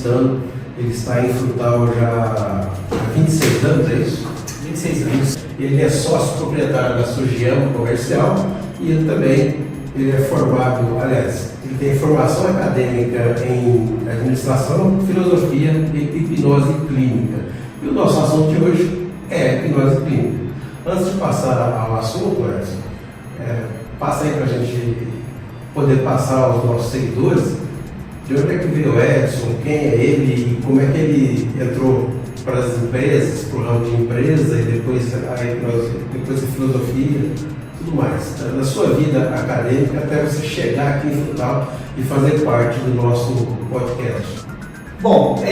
entrevistando, ele está em Frutal já há 26 anos, é isso? 26 anos. Ele é sócio proprietário da Sugemo Comercial e ele é formado, aliás, ele tem formação acadêmica em administração, filosofia e hipnose clínica. E o nosso assunto de hoje é hipnose clínica. Antes de passar ao assunto, Edson, passa aí para a gente poder passar aos nossos seguidores de onde é que veio o Edson, quem é ele e como é que ele entrou para as empresas, para o ramo de empresa e depois a hipnose, depois a filosofia, tudo mais. Na sua vida acadêmica até você chegar aqui em Frutal e fazer parte do nosso podcast. Bom,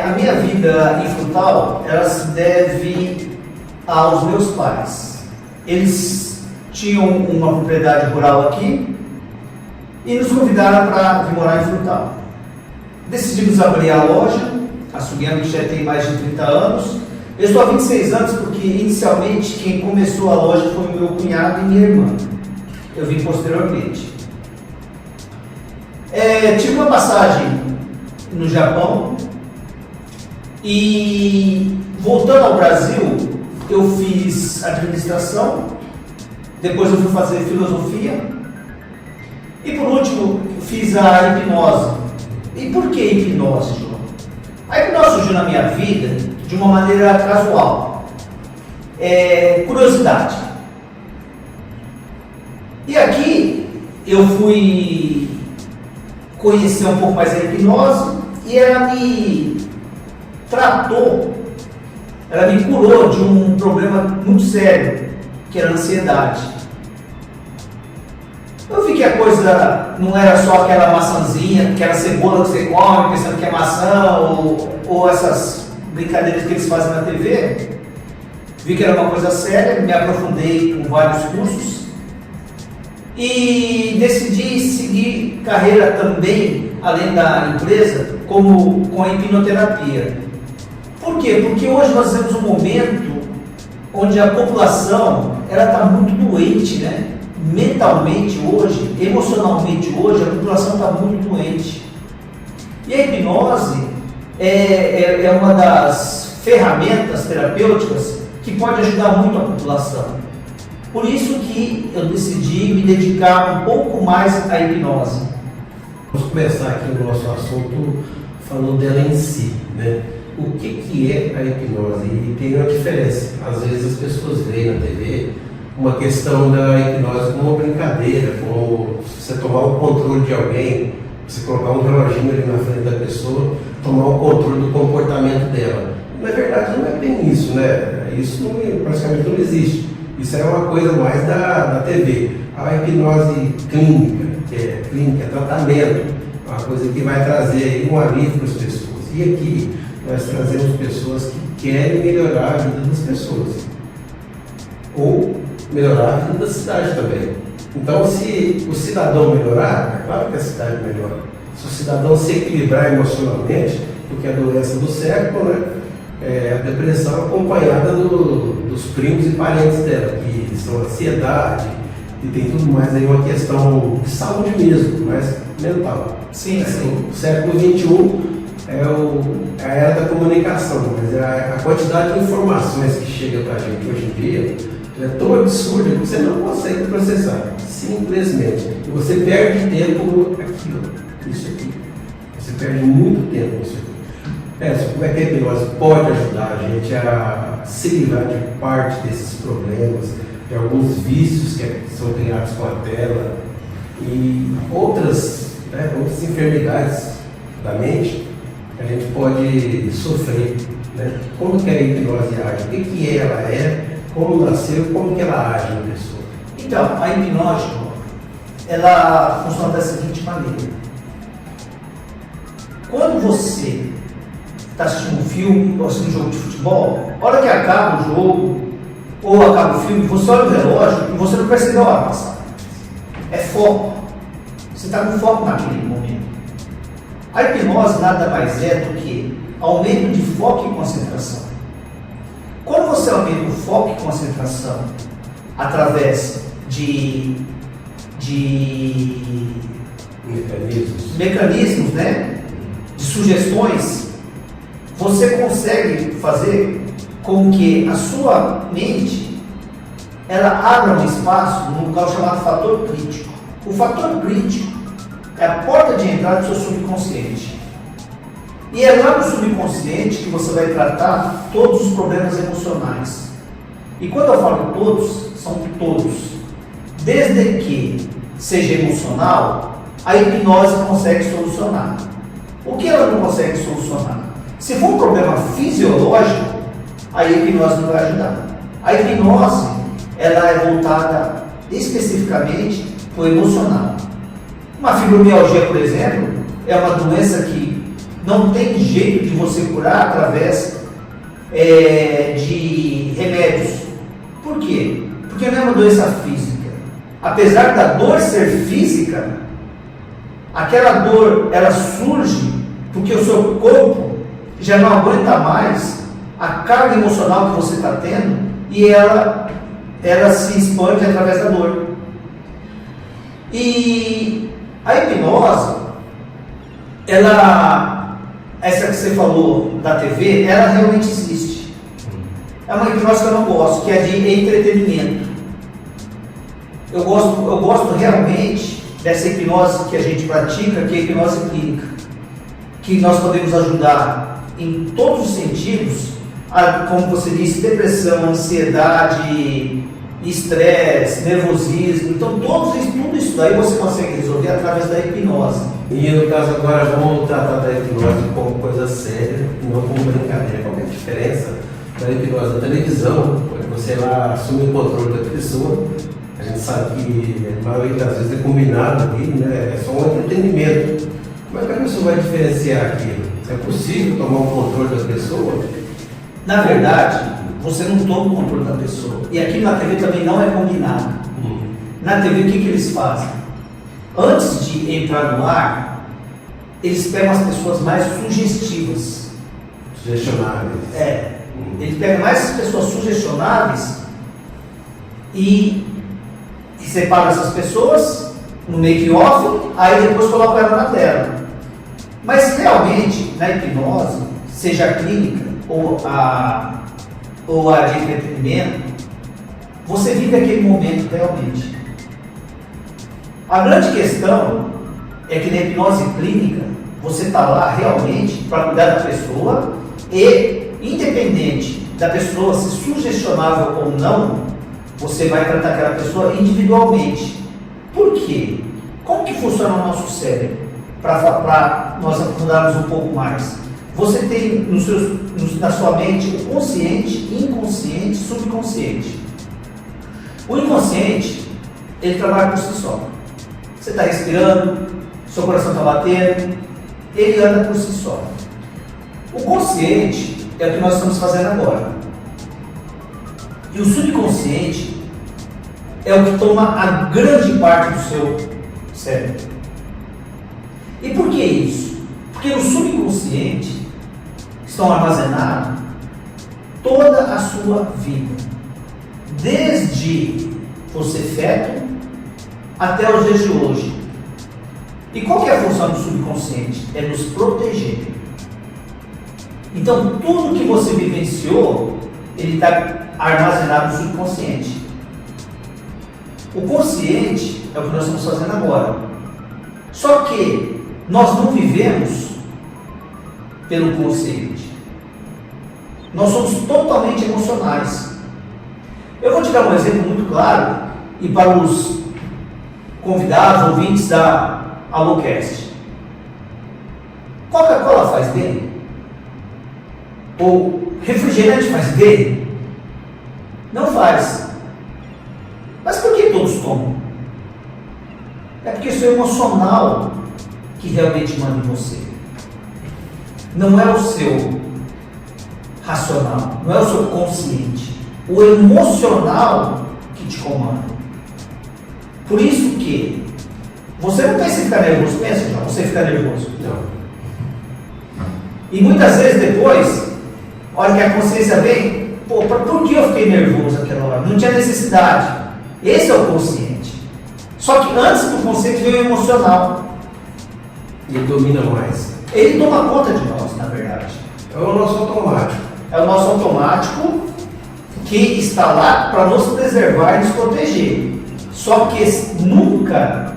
a minha vida em Frutal, ela se deve aos meus pais. Eles tinham uma propriedade rural aqui e nos convidaram para vir morar em Frutal. Decidimos abrir a loja, a Sugemo, que já tem mais de 30 anos. Eu estou há 26 anos porque inicialmente quem começou a loja foi o meu cunhado e minha irmã. Eu vim posteriormente. Tive uma passagem no Japão e voltando ao Brasil eu fiz administração, depois eu fui fazer filosofia e por último fiz a hipnose. E por que hipnose, João? A hipnose surgiu na minha vida de uma maneira casual, curiosidade. E aqui eu fui conhecer um pouco mais a hipnose e ela me tratou, ela me curou de um problema muito sério, que era a ansiedade. Eu vi que a coisa não era só aquela maçãzinha, aquela cebola que você come pensando que é maçã, ou essas brincadeiras que eles fazem na TV. Vi que era uma coisa séria, me aprofundei com vários cursos e decidi seguir carreira também, além da empresa, com a hipnoterapia. Por quê? Porque hoje nós temos um momento onde a população está muito doente, né? Mentalmente hoje, emocionalmente hoje, a população está muito doente. E a hipnose é uma das ferramentas terapêuticas que pode ajudar muito a população. Por isso que eu decidi me dedicar um pouco mais à hipnose. Vamos começar aqui o nosso assunto falando dela em si, né? O que é a hipnose? E tem uma diferença. Às vezes as pessoas veem na TV uma questão da hipnose como uma brincadeira, como você tomar o controle de alguém, você colocar um reloginho ali na frente da pessoa, tomar o controle do comportamento dela. Na verdade não é bem isso, né? Isso praticamente não existe. Isso é uma coisa mais da TV. A hipnose clínica, é tratamento, uma coisa que vai trazer um alívio para as pessoas. E aqui nós trazemos pessoas que querem melhorar a vida das pessoas. Ou melhorar a vida da cidade também. Então, se o cidadão melhorar, é claro que a cidade melhora. Se o cidadão se equilibrar emocionalmente, porque a doença do século, né, é a depressão acompanhada dos primos e parentes dela, que são ansiedade, e tem tudo mais aí, uma questão de saúde mesmo, mas mental. Sim, sim. O século XXI é a era da comunicação, mas a quantidade de informações que chega para a gente hoje em dia é tão absurda que você não consegue processar, simplesmente. E você perde tempo naquilo, isso aqui. Você perde muito tempo nisso aqui. Como é que a hipnose pode ajudar a gente a se livrar de parte desses problemas, de alguns vícios que são criados com a tela e outras enfermidades da mente que a gente pode sofrer, né? Como que a hipnose age? O que ela é? Como nasceu, como que ela age na pessoa? Então, a hipnose, ela funciona da seguinte maneira. Quando você está assistindo um filme ou assistindo um jogo de futebol, a hora que acaba o jogo ou acaba o filme, você olha o relógio e você não percebeu a hora passar. É foco. Você está com foco naquele momento. A hipnose nada mais é do que aumento de foco e concentração. Quando você aumenta o foco e concentração através de mecanismos, né? de sugestões, você consegue fazer com que a sua mente ela abra um espaço num local chamado fator crítico. O fator crítico é a porta de entrada do seu subconsciente. E é lá no subconsciente que você vai tratar todos os problemas emocionais. E quando eu falo todos, são todos. Desde que seja emocional, a hipnose consegue solucionar. O que ela não consegue solucionar? Se for um problema fisiológico, a hipnose não vai ajudar. A hipnose ela é voltada especificamente para o emocional. Uma fibromialgia, por exemplo, é uma doença que não tem jeito de você curar através de remédios. Por quê? Porque não é uma doença física. Apesar da dor ser física, aquela dor ela surge porque o seu corpo já não aguenta mais a carga emocional que você está tendo e ela se expande através da dor. E a hipnose, essa que você falou da TV, ela realmente existe. É uma hipnose que eu não gosto, que é de entretenimento. Eu gosto realmente dessa hipnose que a gente pratica, que é a hipnose clínica, que nós podemos ajudar em todos os sentidos, como você disse, depressão, ansiedade, estresse, nervosismo. Então tudo isso daí você consegue resolver através da hipnose. E no caso agora vamos tratar da hipnose como coisa séria e não como brincadeira. Qual é a diferença da hipnose da televisão, quando você lá assume o controle da pessoa? A gente sabe que a maioria das vezes é combinado ali, né? É só um entretenimento. Mas como é que a pessoa vai diferenciar aquilo? É possível tomar o controle da pessoa? Na verdade, você não toma o controle da pessoa. E aqui na TV também não é combinado. Na TV, o que eles fazem? Antes de entrar no ar, eles pegam as pessoas mais sugestivas. Sugestionáveis. Eles pegam mais as pessoas sugestionáveis e separam essas pessoas no make-off, aí depois colocam ela na tela. Mas realmente, na hipnose, seja a clínica ou a de entretenimento, você vive aquele momento realmente. A grande questão é que na hipnose clínica, você está lá realmente para cuidar da pessoa e, independente da pessoa ser sugestionável ou não, você vai tratar aquela pessoa individualmente. Por quê? Como que funciona o nosso cérebro? Para nós aprofundarmos um pouco mais. Você tem na sua mente o consciente, inconsciente, subconsciente. O inconsciente, ele trabalha por si só. Você está respirando, seu coração está batendo, ele anda por si só. O consciente é o que nós estamos fazendo agora. E o subconsciente é o que toma a grande parte do seu cérebro. E por que isso? Porque no subconsciente estão armazenados toda a sua vida, desde você feto até os dias de hoje. E qual que é a função do subconsciente? É nos proteger. Então tudo que você vivenciou, ele está armazenado no subconsciente. O consciente é o que nós estamos fazendo agora. Só que nós não vivemos pelo consciente. Nós somos totalmente emocionais. Eu vou te dar um exemplo muito claro e para os convidados, ouvintes da Alocast. Coca-Cola faz bem? Ou refrigerante faz bem? Não faz. Mas por que todos tomam? É porque isso é emocional que realmente manda em você. Não é o seu racional, não é o seu consciente. O emocional que te comanda. Por isso que você não pensa em ficar nervoso, pensa já, você fica nervoso. Não. E muitas vezes depois, a hora que a consciência vem, por que eu fiquei nervoso naquela hora? Não tinha necessidade. Esse é o consciente. Só que antes do consciente veio o emocional. E domina mais. Ele toma conta de nós, na verdade. É o nosso automático. É o nosso automático que está lá para nos preservar e nos proteger. Só que nunca,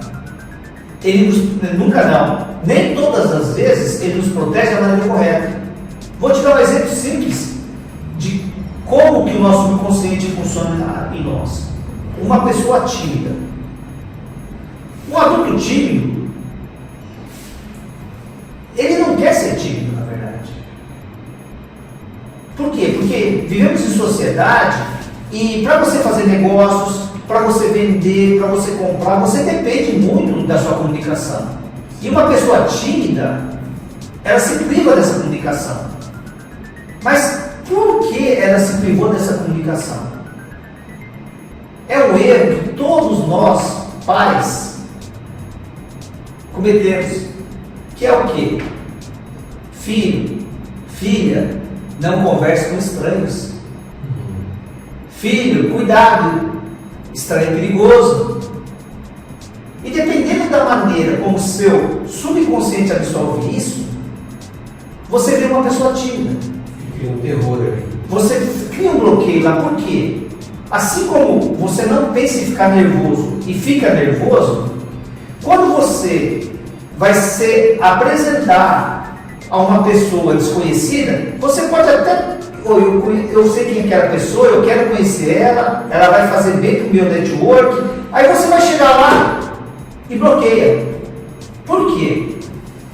nunca não, nem todas as vezes ele nos protege da maneira correta. Vou te dar um exemplo simples de como que o nosso subconsciente funciona em nós. Uma pessoa tímida. Um adulto tímido, ele não quer ser tímido, na verdade. Por quê? Porque vivemos em sociedade e para você fazer negócios, para você vender, para você comprar, você depende muito da sua comunicação. E uma pessoa tímida, ela se priva dessa comunicação. Mas por que ela se privou dessa comunicação? É um erro que todos nós, pais, cometemos. Que é o quê? Filho, filha, não converse com estranhos. Filho, cuidado, estranho é perigoso. E dependendo da maneira como o seu subconsciente absorve isso, você vê uma pessoa tímida. Cria um terror ali. Você cria um bloqueio lá, por quê? Assim como você não pensa em ficar nervoso e fica nervoso, quando você vai se apresentar a uma pessoa desconhecida, você pode até, eu sei quem é aquela pessoa, eu quero conhecer ela, ela vai fazer bem para o meu network, aí você vai chegar lá e bloqueia. Por quê?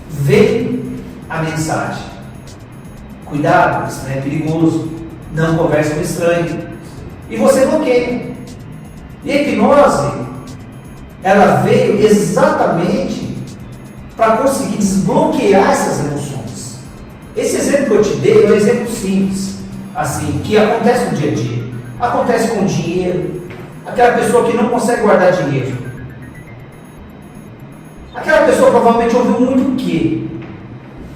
Vem a mensagem: cuidado, estranho é perigoso, não converse com estranho, e você bloqueia. E a hipnose, ela veio exatamente para conseguir desbloquear essas emoções. Esse exemplo que eu te dei é um exemplo simples, assim, que acontece no dia a dia. Acontece com dinheiro, aquela pessoa que não consegue guardar dinheiro. Aquela pessoa provavelmente ouviu muito o quê?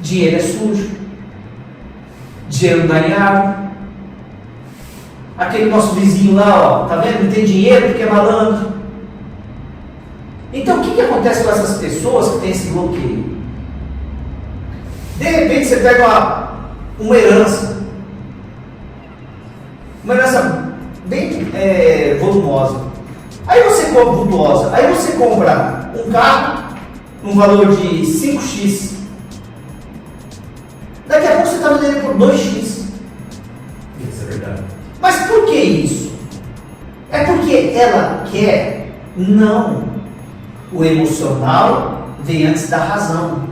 Dinheiro é sujo, dinheiro não dá em água. Aquele nosso vizinho lá, ó, tá vendo? Não tem dinheiro porque é malandro. Então o que acontece com essas pessoas que têm esse bloqueio? De repente você pega uma herança bem volumosa. Aí você compra vultuosa. Aí você compra um carro num valor de 5x. Daqui a pouco você está vendendo por 2x. Isso é verdade. Mas por que isso? É porque ela quer? Não. O emocional vem antes da razão.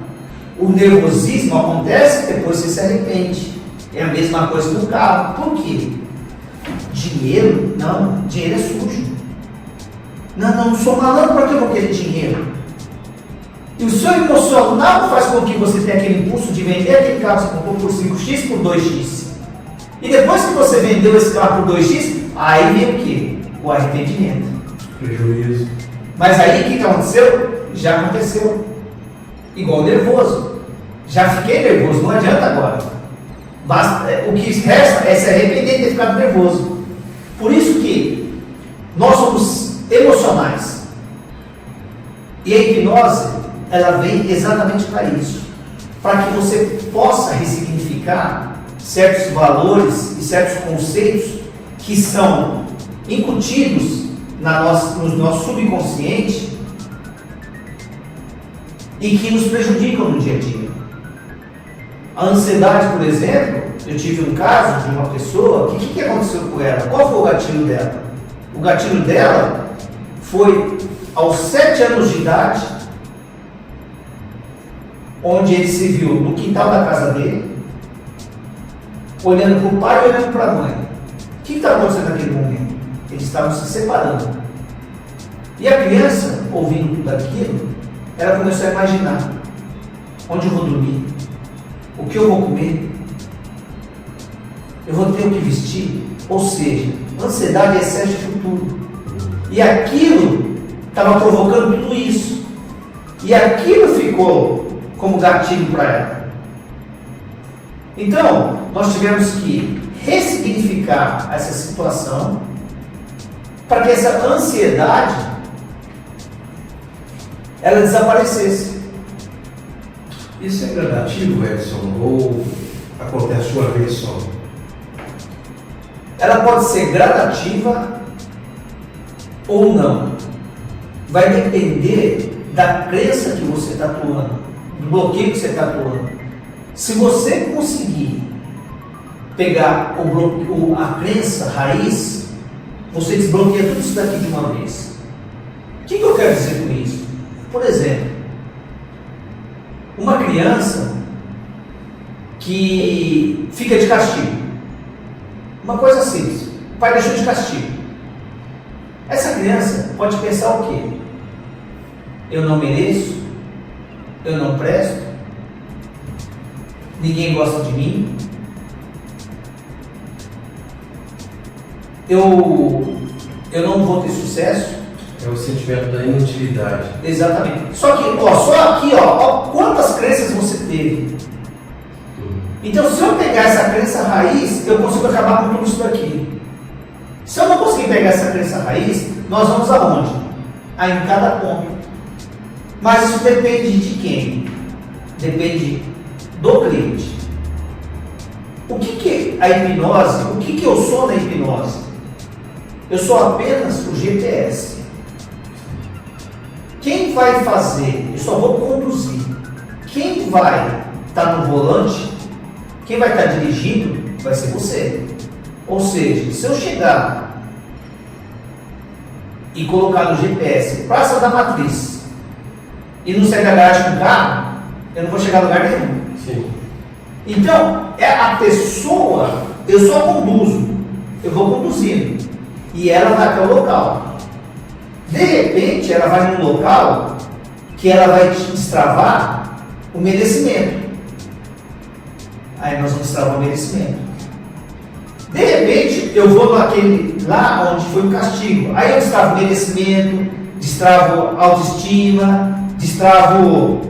O nervosismo acontece depois você se arrepende. É a mesma coisa do carro. Por quê? Dinheiro? Não. Dinheiro é sujo. Não sou malandro, para que eu vou querer dinheiro? E o seu emocional faz com que você tenha aquele impulso de vender aquele carro que você comprou por 5x por 2x. E depois que você vendeu esse carro por 2x, aí vem o quê? O arrependimento. Prejuízo. Mas aí o que aconteceu? Já aconteceu. Igual nervoso. Já fiquei nervoso, não adianta agora. O que resta é se arrepender de ter ficado nervoso. Por isso que nós somos emocionais. E a hipnose, ela vem exatamente para isso. Para que você possa ressignificar certos valores e certos conceitos que são incutidos no nosso subconsciente e que nos prejudicam no dia a dia. A ansiedade, por exemplo, eu tive um caso de uma pessoa, o que aconteceu com ela? Qual foi o gatilho dela? O gatilho dela foi aos 7 anos de idade, onde ele se viu no quintal da casa dele, olhando para o pai e olhando para a mãe. O que estava acontecendo naquele momento? Eles estavam se separando. E a criança, ouvindo tudo aquilo, ela começou a imaginar: onde eu vou dormir? O que eu vou comer? Eu vou ter o que vestir? Ou seja, ansiedade é excesso de futuro. E aquilo estava provocando tudo isso. E aquilo ficou como gatilho para ela. Então, nós tivemos que ressignificar essa situação para que essa ansiedade ela desaparecesse. Isso é gradativo, Edson? Ou acontece uma vez só? Ela pode ser gradativa ou não. Vai depender da crença que você está atuando, do bloqueio que você está atuando. Se você conseguir pegar a crença raiz, você desbloqueia tudo isso daqui de uma vez. O que eu quero dizer com isso? Por exemplo, uma criança que fica de castigo. Uma coisa simples. O pai deixou de castigo. Essa criança pode pensar o quê? Eu não mereço, eu não presto, ninguém gosta de mim, eu não vou ter sucesso. É o sentimento da inutilidade. Exatamente. Só que, só aqui, quantas crenças você teve. Então, se eu pegar essa crença raiz, eu consigo acabar com tudo isso daqui. Se eu não conseguir pegar essa crença raiz, nós vamos aonde? Aí em cada ponto. Mas isso depende de quem? Depende do cliente. O que é a hipnose? O que eu sou na hipnose? Eu sou apenas o GPS. Quem vai fazer? Eu só vou conduzir. Quem vai estar no volante, quem vai estar dirigindo, vai ser você. Ou seja, se eu chegar e colocar no GPS Praça da Matriz e não sair da garagem com o carro, eu não vou chegar a lugar nenhum. Sim. Então, é a pessoa, eu só conduzo, eu vou conduzindo e ela vai até o local. De repente, ela vai num local que ela vai destravar o merecimento. Aí nós vamos destravar o merecimento. De repente, eu vou naquele lá onde foi o castigo. Aí eu destravo merecimento, destravo autoestima, destravo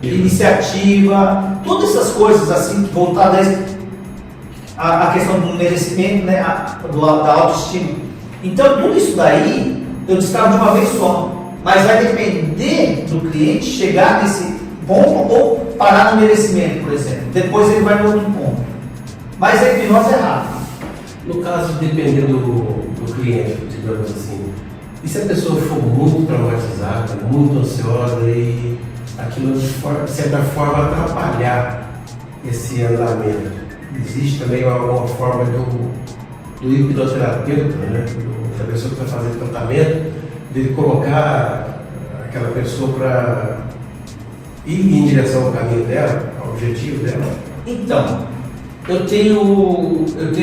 iniciativa, todas essas coisas assim, voltadas à questão do merecimento, né, da autoestima. Então, tudo isso daí eu destravo de uma vez só. Mas vai depender do cliente chegar nesse ponto ou parar no merecimento, por exemplo. Depois ele vai para outro ponto. Mas a hipnose é rápida. No caso, dependendo do cliente, digamos assim, e se a pessoa for muito traumatizada, muito ansiosa e aquilo de certa forma atrapalhar esse andamento, existe também alguma forma do hipnoterapeuta, né, da pessoa que está fazendo tratamento, de colocar aquela pessoa para ir em direção ao caminho dela, ao objetivo dela? Então, eu tenho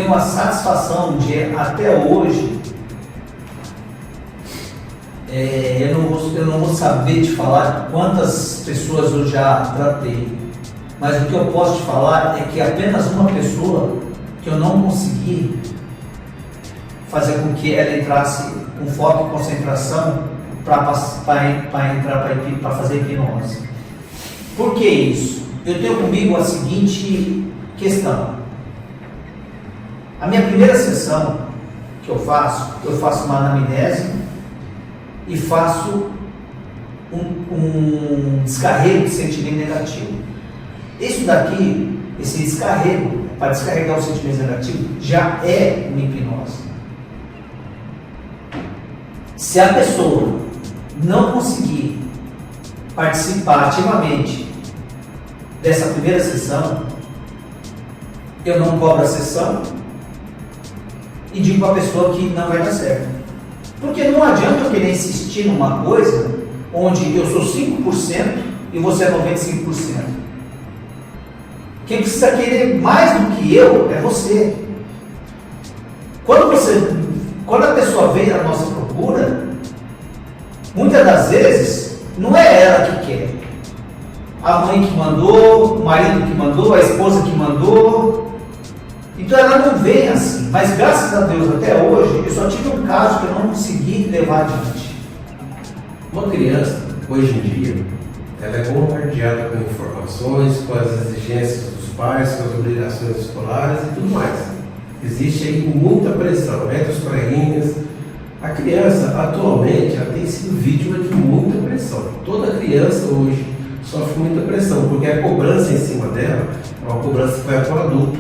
uma satisfação de, até hoje, eu não vou saber te falar quantas pessoas eu já tratei, mas o que eu posso te falar é que apenas uma pessoa que eu não consegui fazer com que ela entrasse com foco e concentração para entrar para fazer hipnose. Por que isso? Eu tenho comigo a seguinte questão. A minha primeira sessão que eu faço uma anamnese e faço um descarrego de sentimento negativo. Isso daqui, esse descarrego, para descarregar o sentimento negativo, já é uma hipnose. Se a pessoa não conseguir participar ativamente dessa primeira sessão, eu não cobro a sessão e digo para a pessoa que não vai dar certo. Porque não adianta eu querer insistir numa coisa onde eu sou 5% e você é 95%. Quem precisa querer mais do que eu é você. Quando a pessoa vem à nossa procura, muitas das vezes não é ela que quer. A mãe que mandou, o marido que mandou, a esposa que mandou. Então ela não vem assim. Mas graças a Deus até hoje, eu só tive um caso que eu não consegui levar adiante. Uma criança, hoje em dia, ela é bombardeada com informações, com as exigências dos pais, com as obrigações escolares e tudo mais. Existe aí muita pressão entre os coleguinhas. A criança, atualmente, ela tem sido vítima de muita pressão. Toda criança hoje sofre muita pressão, porque a cobrança em cima dela é uma cobrança que vai para o adulto,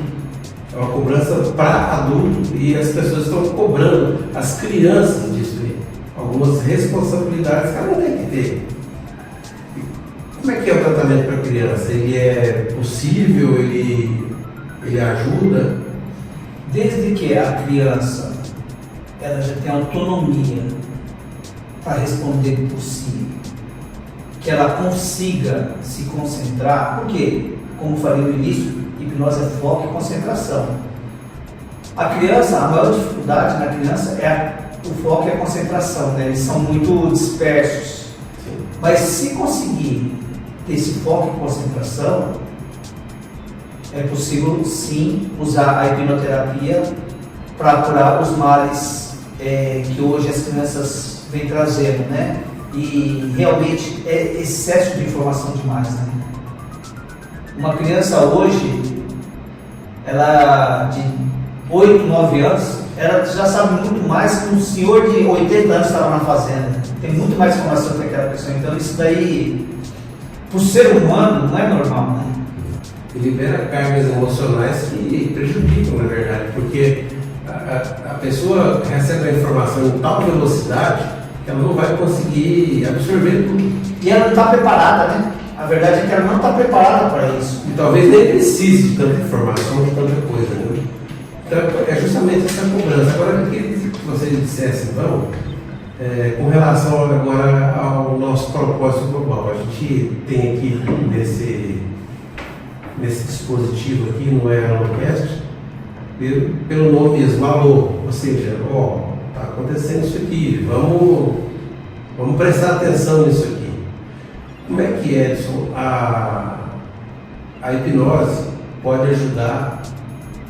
é uma cobrança para adulto, e as pessoas estão cobrando as crianças disso aí, algumas responsabilidades que ela não tem que ter. Como é que é o tratamento para a criança? Ele é possível? Ele ajuda? Desde que a criança ela já tem autonomia para responder por si, que ela consiga se concentrar, porque, como falei no início, hipnose é foco e concentração. A criança, a maior dificuldade na criança é o foco e a concentração, né? Eles são muito dispersos. Mas se conseguir ter esse foco e concentração, é possível sim usar a hipnoterapia para curar os males que hoje as crianças vêm trazendo, né? E realmente é excesso de informação demais, né? Uma criança hoje, ela de 8, 9 anos, ela já sabe muito mais que um senhor de 80 anos estava na fazenda. Tem muito mais informação que aquela pessoa. Então isso daí, para o ser humano, não é normal, né? E libera cargas emocionais que prejudicam, na verdade, porque a pessoa recebe a informação em tal velocidade que ela não vai conseguir absorver tudo. E ela não está preparada, né? A verdade é que ela não está preparada para isso. E talvez nem precise de tanta informação, de tanta coisa, né? Então é justamente essa cobrança. Agora eu queria que você dissesse, então, com relação agora ao nosso propósito global. A gente tem aqui nesse dispositivo aqui, no AeroCast, pelo nome mesmo, alô, ou seja, está acontecendo isso aqui, vamos prestar atenção nisso aqui. Como é que, Edson, a hipnose pode ajudar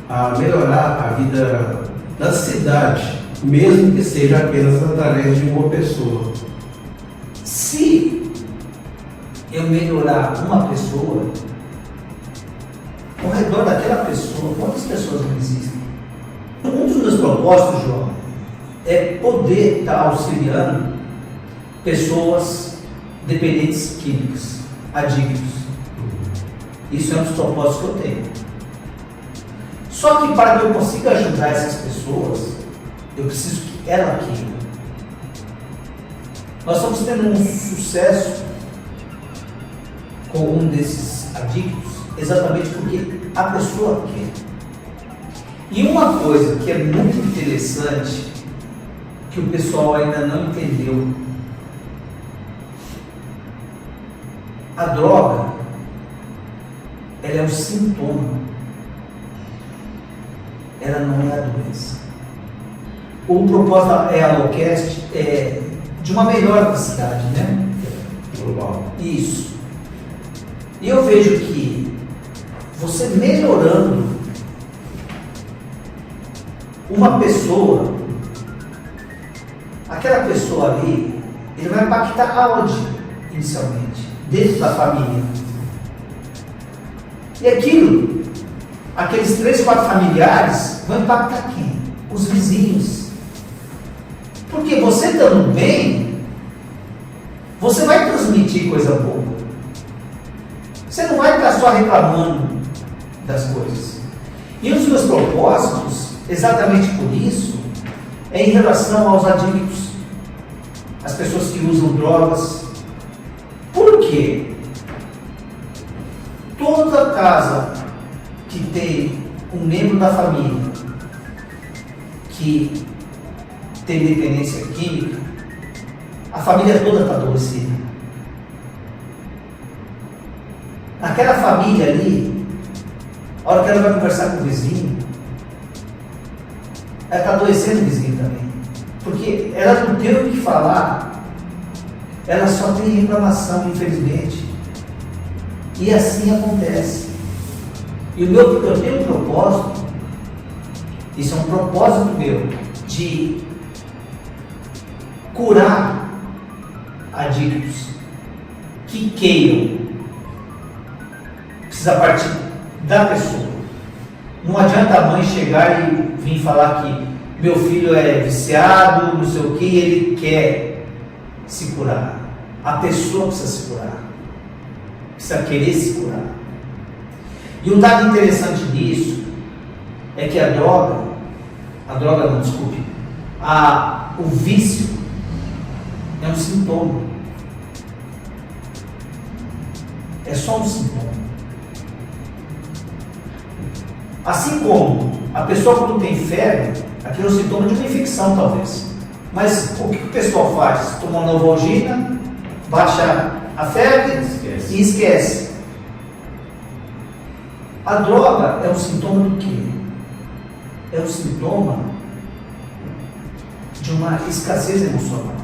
a melhorar a vida da cidade, mesmo que seja apenas através de uma pessoa? Se eu melhorar uma pessoa, ao redor daquela pessoa, quantas pessoas não existem? Um dos meus propósitos, João, é poder estar auxiliando pessoas dependentes químicas, adictos. Isso é um dos propósitos que eu tenho. Só que para que eu consiga ajudar essas pessoas, eu preciso que ela queira. Nós estamos tendo um sucesso com um desses adictos exatamente porque a pessoa quer. E uma coisa que é muito interessante, que o pessoal ainda não entendeu, a droga, ela é um sintoma, ela não é a doença. O propósito da AeroCast é de uma melhora da cidade, né? Global. Isso. E eu vejo que você melhorando uma pessoa, aquela pessoa ali, ele vai impactar aonde inicialmente? Dentro da família. E aqueles 3, 4 familiares vão impactar quem? Os vizinhos. Porque você estando bem, você vai transmitir coisa boa. Você não vai estar só reclamando das coisas. E um dos meus propósitos, exatamente por isso, é em relação aos adictos, as pessoas que usam drogas. Por quê? Toda casa que tem um membro da família que tem dependência química, a família toda está adoecida. Naquela família ali, a hora que ela vai conversar com o vizinho, ela está adoecendo o vizinho também. Porque ela não tem o que falar, ela só tem reclamação, infelizmente. E assim acontece. E eu tenho um propósito, isso é um propósito meu, de curar adictos que queiram. Precisa partir da pessoa. Não adianta a mãe chegar e vir falar que meu filho é viciado, não sei o que, ele quer se curar. A pessoa precisa se curar. precisa querer se curar. E um dado interessante nisso é que o vício é um sintoma. É só um sintoma. Assim como a pessoa quando tem febre, aquele é um sintoma de uma infecção talvez. Mas o que o pessoal faz? Toma uma Novalgina, baixa a febre e esquece. A droga é um sintoma do quê? É um sintoma de uma escassez emocional.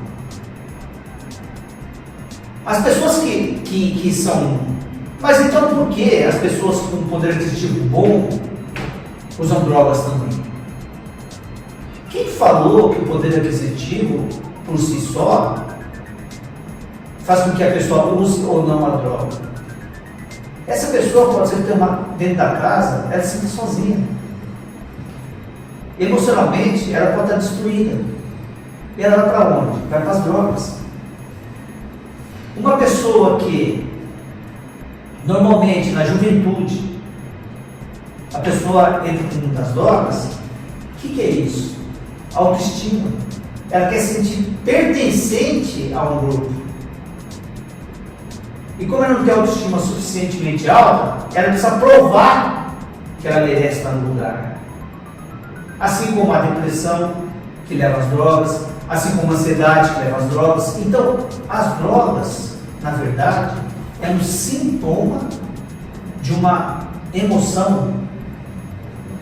As pessoas que são... Mas então por que as pessoas com poder aquisitivo bom usam drogas também? Quem falou que o poder aquisitivo, por si só, faz com que a pessoa use ou não a droga? Essa pessoa pode ser dentro da casa, ela se sente sozinha. Emocionalmente, ela pode estar destruída. E ela vai para onde? Vai para as drogas. Uma pessoa que, normalmente, na juventude, a pessoa entra no mundo das drogas, o que é isso? Autoestima. Ela quer se sentir pertencente a um grupo. E como ela não tem autoestima suficientemente alta, ela precisa provar que ela merece estar no lugar. Assim como a depressão, que leva às drogas, assim como a ansiedade, que leva às drogas. Então, as drogas, na verdade, é um sintoma de uma emoção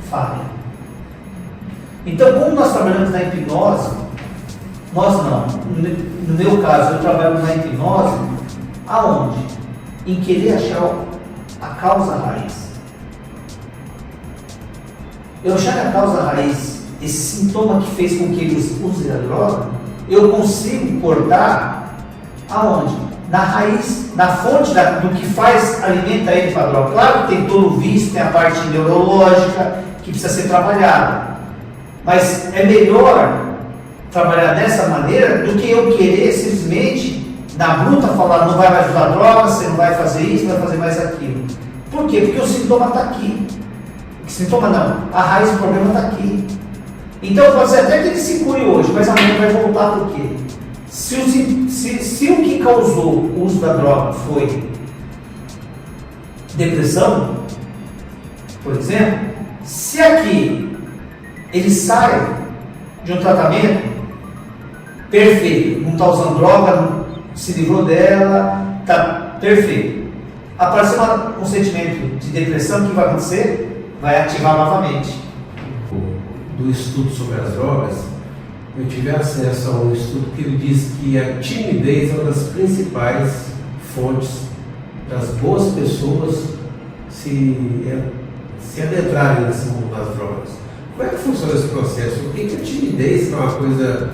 falha. Então, como nós trabalhamos na hipnose, nós não. No meu caso, eu trabalho na hipnose, aonde? Em querer achar a causa raiz. Eu achar a causa raiz, esse sintoma que fez com que eles usem a droga, eu consigo cortar aonde? Na raiz, na fonte do que alimenta ele para a droga. Claro que tem todo o vício, tem a parte neurológica que precisa ser trabalhada. Mas é melhor trabalhar dessa maneira do que eu querer simplesmente, na bruta, falar não vai mais usar droga, você não vai fazer isso, não vai fazer mais aquilo. Por quê? Porque o sintoma está aqui. O sintoma não, a raiz do problema está aqui. Então pode ser até que ele se cure hoje, mas amanhã vai voltar por quê? Se o que causou o uso da droga foi depressão, por exemplo, se aqui ele sai de um tratamento perfeito, não está usando droga, se livrou dela, está perfeito. Apareceu um sentimento de depressão, o que vai acontecer? Vai ativar novamente. Do estudo sobre as drogas, eu tive acesso a um estudo que ele diz que a timidez é uma das principais fontes das boas pessoas se adentrarem nesse mundo das drogas. Como é que funciona esse processo? O que a timidez, que é uma coisa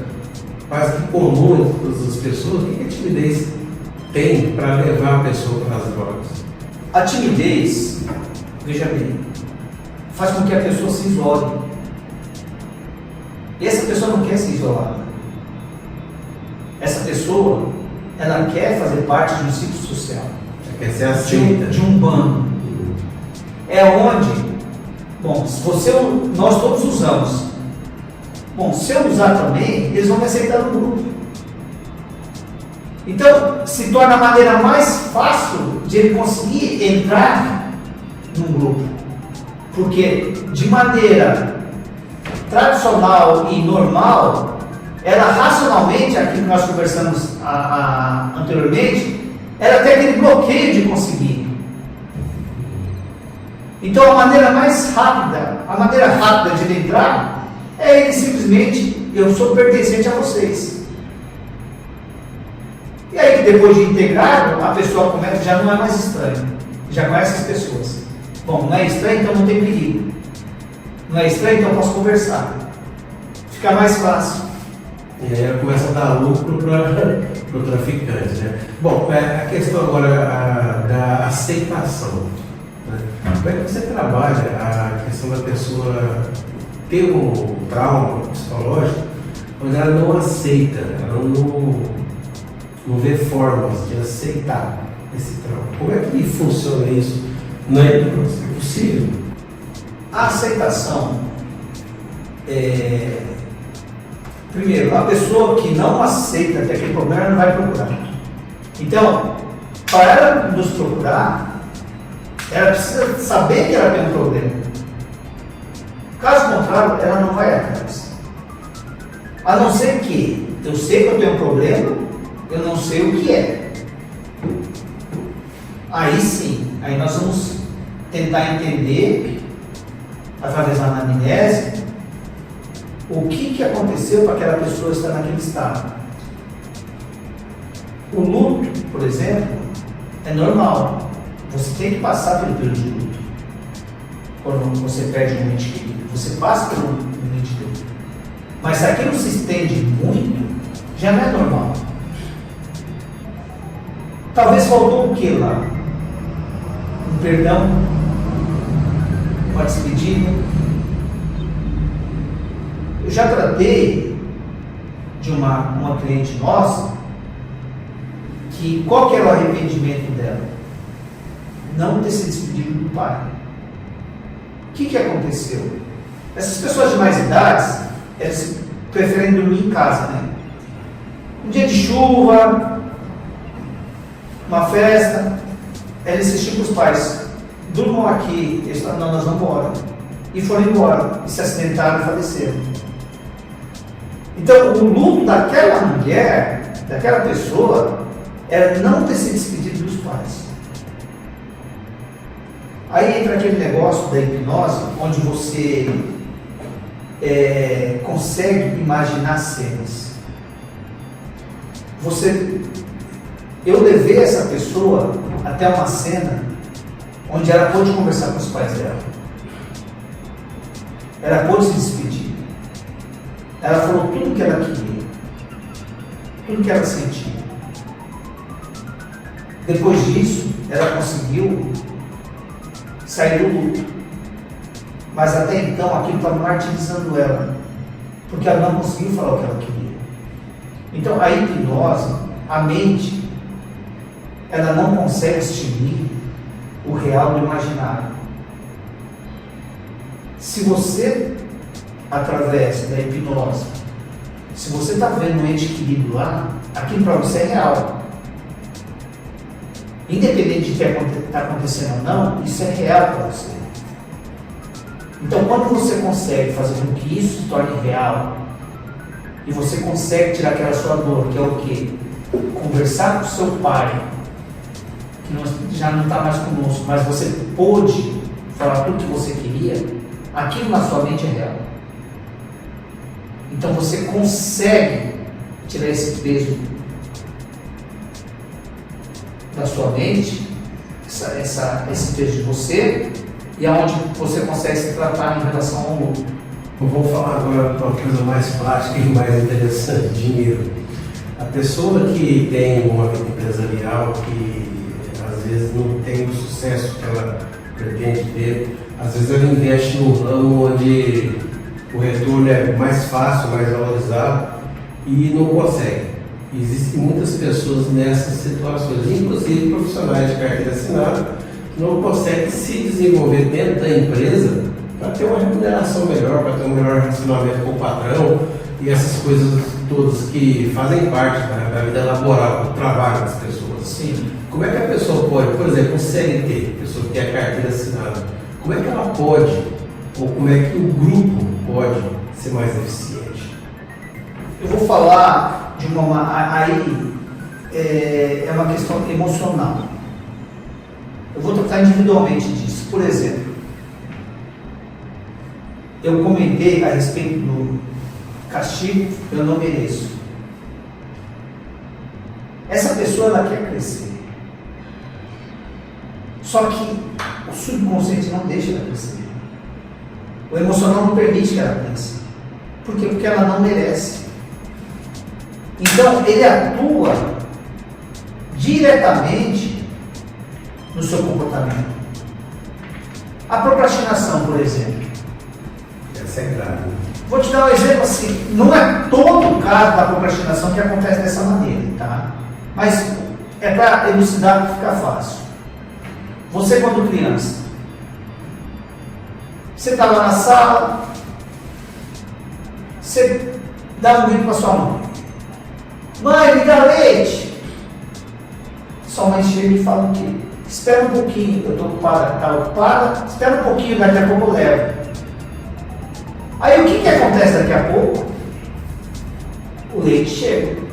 quase que comum entre todas as pessoas, o que a timidez tem para levar a pessoa para as drogas? A timidez, veja bem, faz com que a pessoa se isole. E essa pessoa não quer se isolar. Essa pessoa, ela quer fazer parte de um ciclo social. Ela quer ser aceita. De um bando. É onde, bom, nós todos usamos. Bom, se eu usar também, eles vão me aceitar no grupo. Então, se torna a maneira mais fácil de ele conseguir entrar num grupo. Porque, de maneira tradicional e normal, ela racionalmente, aquilo que nós conversamos anteriormente, ela tem aquele bloqueio de conseguir. Então a maneira rápida de ele entrar é ele simplesmente, eu sou pertencente a vocês. E aí depois de integrado, a pessoa começa, já não é mais estranho, já conhece as pessoas. Bom, não é estranho, então não tem perigo. Não é estranho, então eu posso conversar. Fica mais fácil. E aí ela começa a dar lucro para o traficante, né? Bom, a questão agora da aceitação. Né? Como é que você trabalha a questão da pessoa ter um trauma psicológico, mas ela não aceita, ela não vê formas de aceitar esse trauma? Como é que funciona isso na hipnose? É possível? A aceitação primeiro, a pessoa que não aceita ter aquele problema não vai procurar. Então, para ela nos procurar, ela precisa saber que ela tem um problema. Caso contrário, ela não vai atrás. A não ser que eu sei que eu tenho um problema, eu não sei o que é. Aí sim, aí nós vamos tentar entender, através da anamnese, o que aconteceu para aquela pessoa estar naquele estado. O luto, por exemplo, é normal. Você tem que passar pelo período de luto. Quando você perde um ente querido, você passa pelo ente querido. Mas se aquilo se estende muito, já não é normal. Talvez faltou o que lá? Um perdão? Uma despedida? Eu já tratei de uma cliente nossa que qual que era o arrependimento dela? Não ter se despedido do pai. O que aconteceu? Essas pessoas de mais idades, elas preferem dormir em casa, né? Um dia de chuva, uma festa, eles insistiram para os pais, durmam aqui, eles falaram, não, nós vamos embora. E foram embora, e se acidentaram e faleceram. Então, o luto daquela mulher, daquela pessoa, era não ter se despedido dos pais. Aí entra aquele negócio da hipnose, onde você consegue imaginar cenas. Eu levei essa pessoa até uma cena onde ela pôde conversar com os pais dela. Ela pôde se despedir. Ela falou tudo o que ela queria, tudo que ela sentia. Depois disso, ela conseguiu sair do luto. Mas até então, aquilo estava martirizando ela, porque ela não conseguiu falar o que ela queria. Então, a hipnose, a mente, ela não consegue distinguir o real do imaginário. Se você, através da hipnose, se você está vendo um ente querido lá, aquilo para você é real. Independente de que está acontecendo ou não, isso é real para você. Então, quando você consegue fazer com que isso se torne real, e você consegue tirar aquela sua dor, que é o quê? Conversar com o seu pai, que já não está mais conosco, mas você pôde falar tudo que você queria, aquilo na sua mente é real. Então você consegue tirar esse peso da sua mente, esse peso de você, e aonde você consegue se tratar em relação ao luto. Vamos falar agora de uma coisa mais prática e mais interessante, dinheiro. A pessoa que tem uma vida empresarial, que às vezes não tem o sucesso que ela pretende ter, às vezes ela investe num ramo onde o retorno é mais fácil, mais valorizado e não consegue. Existem muitas pessoas nessas situações, inclusive profissionais de carteira assinada, que não conseguem se desenvolver dentro da empresa para ter uma remuneração melhor, para ter um melhor relacionamento com o patrão e essas coisas todas que fazem parte da vida laboral, do trabalho das pessoas. Sim. Como é que a pessoa pode, por exemplo, um CLT, pessoa que tem a carteira assinada, como é que ela pode, ou como é que o grupo pode ser mais eficiente? Eu vou falar de é uma questão emocional. Eu vou tratar individualmente disso. Por exemplo, eu comentei a respeito do castigo que eu não mereço. Essa pessoa, ela quer crescer. Só que o subconsciente não deixa ela crescer. O emocional não permite que ela cresça. Por quê? Porque ela não merece. Então, ele atua diretamente no seu comportamento. A procrastinação, por exemplo. Essa é grave. Vou te dar um exemplo assim, não é todo o caso da procrastinação que acontece dessa maneira, tá? Mas é para elucidar para ficar fácil. Você, quando criança, você estava na sala, você dá um grito para sua mãe: mãe, me dá leite. Sua mãe chega e fala o quê? Espera um pouquinho, eu estou ocupada, está ocupada, espera um pouquinho, daqui a pouco eu levo. Aí o que acontece daqui a pouco? O leite chega.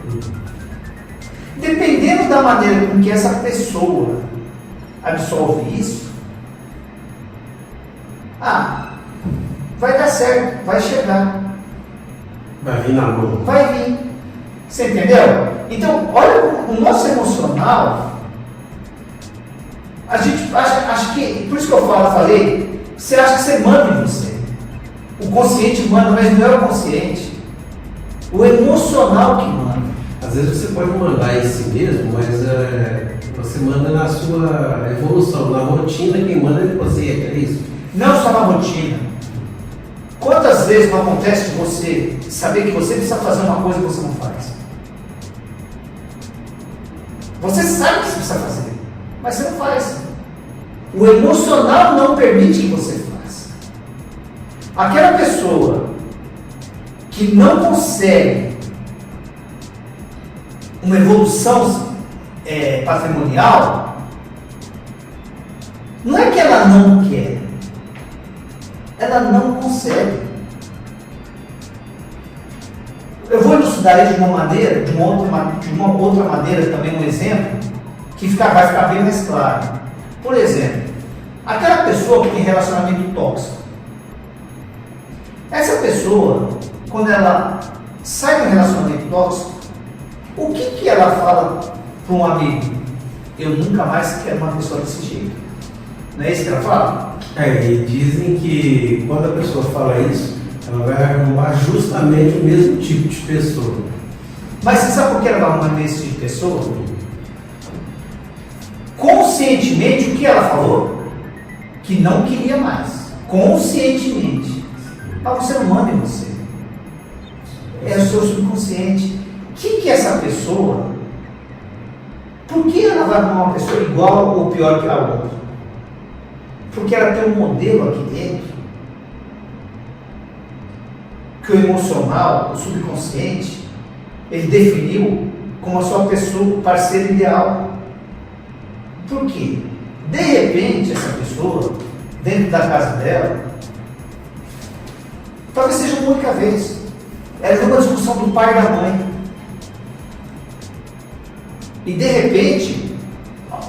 Dependendo da maneira com que essa pessoa absorve isso, vai dar certo, vai chegar. Vai vir na mão. Vai vir. Você entendeu? Então, olha, o nosso emocional, a gente acha que, por isso que eu falei, você acha que você manda em você. O consciente manda, mas não é o consciente. O emocional que manda. Às vezes você pode mandar em si mesmo, mas você manda na sua evolução, na rotina, quem manda é você, é isso? Não só na rotina. Quantas vezes não acontece de você saber que você precisa fazer uma coisa que você não faz? Você sabe que você precisa fazer, mas você não faz. O emocional não permite que você faça. Aquela pessoa que não consegue uma evolução patrimonial, não é que ela não quer, ela não consegue. Eu vou estudar isso de uma maneira, de uma outra maneira também, um exemplo, que vai ficar bem mais claro. Por exemplo, aquela pessoa que tem relacionamento tóxico. Essa pessoa, quando ela sai do relacionamento tóxico, o que ela fala para um amigo? Eu nunca mais quero uma pessoa desse jeito. Não é isso que ela fala? E dizem que quando a pessoa fala isso, ela vai arrumar justamente o mesmo tipo de pessoa. Mas você sabe por que ela vai arrumar esse tipo de pessoa? Conscientemente, o que ela falou? Que não queria mais. Conscientemente. Mas você não manda em você. É o seu subconsciente. Que é essa pessoa? Por que ela vai arrumar uma pessoa igual ou pior que a outra? Porque ela tem um modelo aqui dentro que o emocional, o subconsciente, ele definiu como a sua pessoa, o parceiro ideal. Por quê? De repente, essa pessoa, dentro da casa dela, talvez seja uma única vez, ela viu uma discussão do pai e da mãe. E de repente,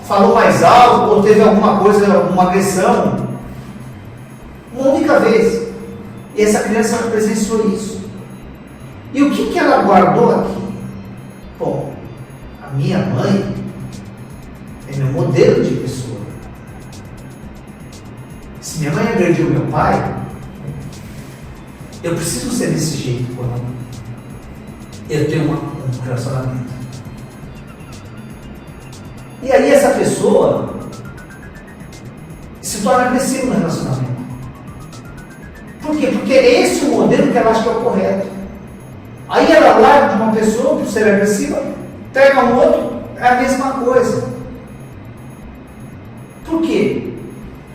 falou mais alto, ou teve alguma coisa, uma agressão, uma única vez. E essa criança presenciou isso. E o que ela guardou aqui? Bom, a minha mãe é meu modelo de pessoa. Se minha mãe agrediu meu pai, eu preciso ser desse jeito quando eu tenho um relacionamento. E aí essa pessoa se torna agressiva no relacionamento. Por quê? Porque é esse o modelo que ela acha que é o correto. Aí ela larga de uma pessoa por ser agressiva, pega um outro, é a mesma coisa. Por quê?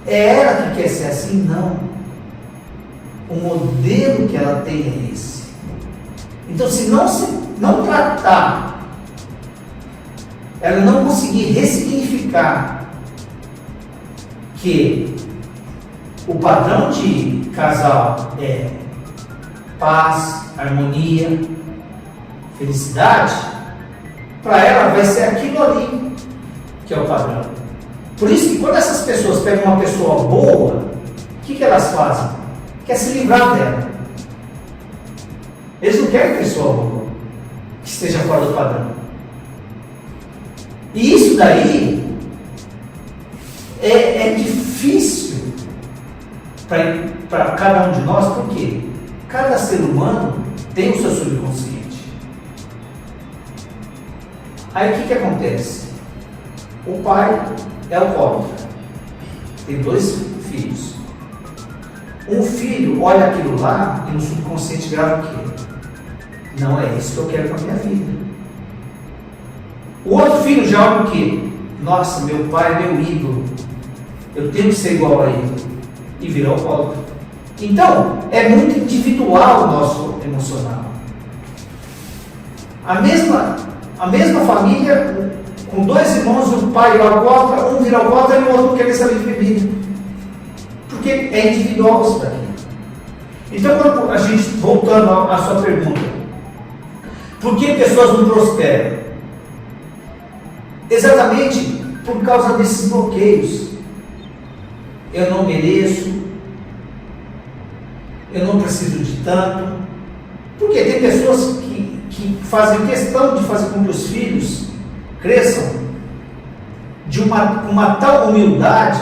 É ela que quer ser assim? Não. O modelo que ela tem é esse. Então, se não tratar, ela não conseguir ressignificar que o padrão de casal é paz, harmonia, felicidade, para ela vai ser aquilo ali que é o padrão. Por isso que quando essas pessoas pegam uma pessoa boa, o que elas fazem? Quer se livrar dela. Eles não querem pessoa boa, que esteja fora do padrão. E isso daí é difícil para cada um de nós, porque cada ser humano tem o seu subconsciente. Aí o que acontece? O pai é alcoólatra, tem 2 filhos. Um filho olha aquilo lá e no subconsciente grava o quê? Não é isso que eu quero para a minha vida. O outro filho já olha o quê? Nossa, meu pai é meu ídolo, eu tenho que ser igual a ele, e vira alcoólatra. Então, é muito individual o nosso emocional. A mesma família, com dois irmãos, o pai é alcoólatra, um vira alcoólatra e o outro quer saber de bebida. Porque é individual isso daqui. Então, quando a gente, voltando à sua pergunta, por que pessoas não prosperam? Exatamente por causa desses bloqueios. Eu não mereço, eu não preciso de tanto. Porque tem pessoas que fazem questão de fazer com que os filhos cresçam com uma tal humildade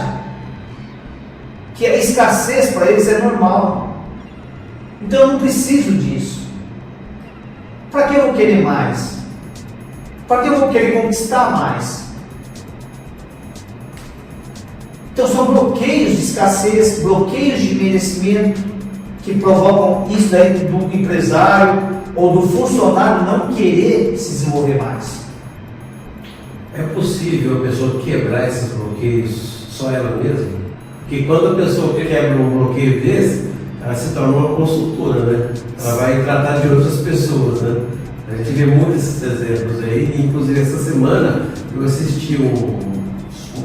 que a escassez para eles é normal. Então eu não preciso disso. Para que eu vou querer mais? Para que eu vou querer conquistar mais? Então são bloqueios de escassez, bloqueios de merecimento que provocam isso daí do empresário ou do funcionário não querer se desenvolver mais. É possível a pessoa quebrar esses bloqueios só ela mesma? Porque quando a pessoa quebra um bloqueio desse, ela se torna uma consultora, né? Ela vai tratar de outras pessoas, né? A gente vê muitos esses exemplos aí, inclusive essa semana eu assisti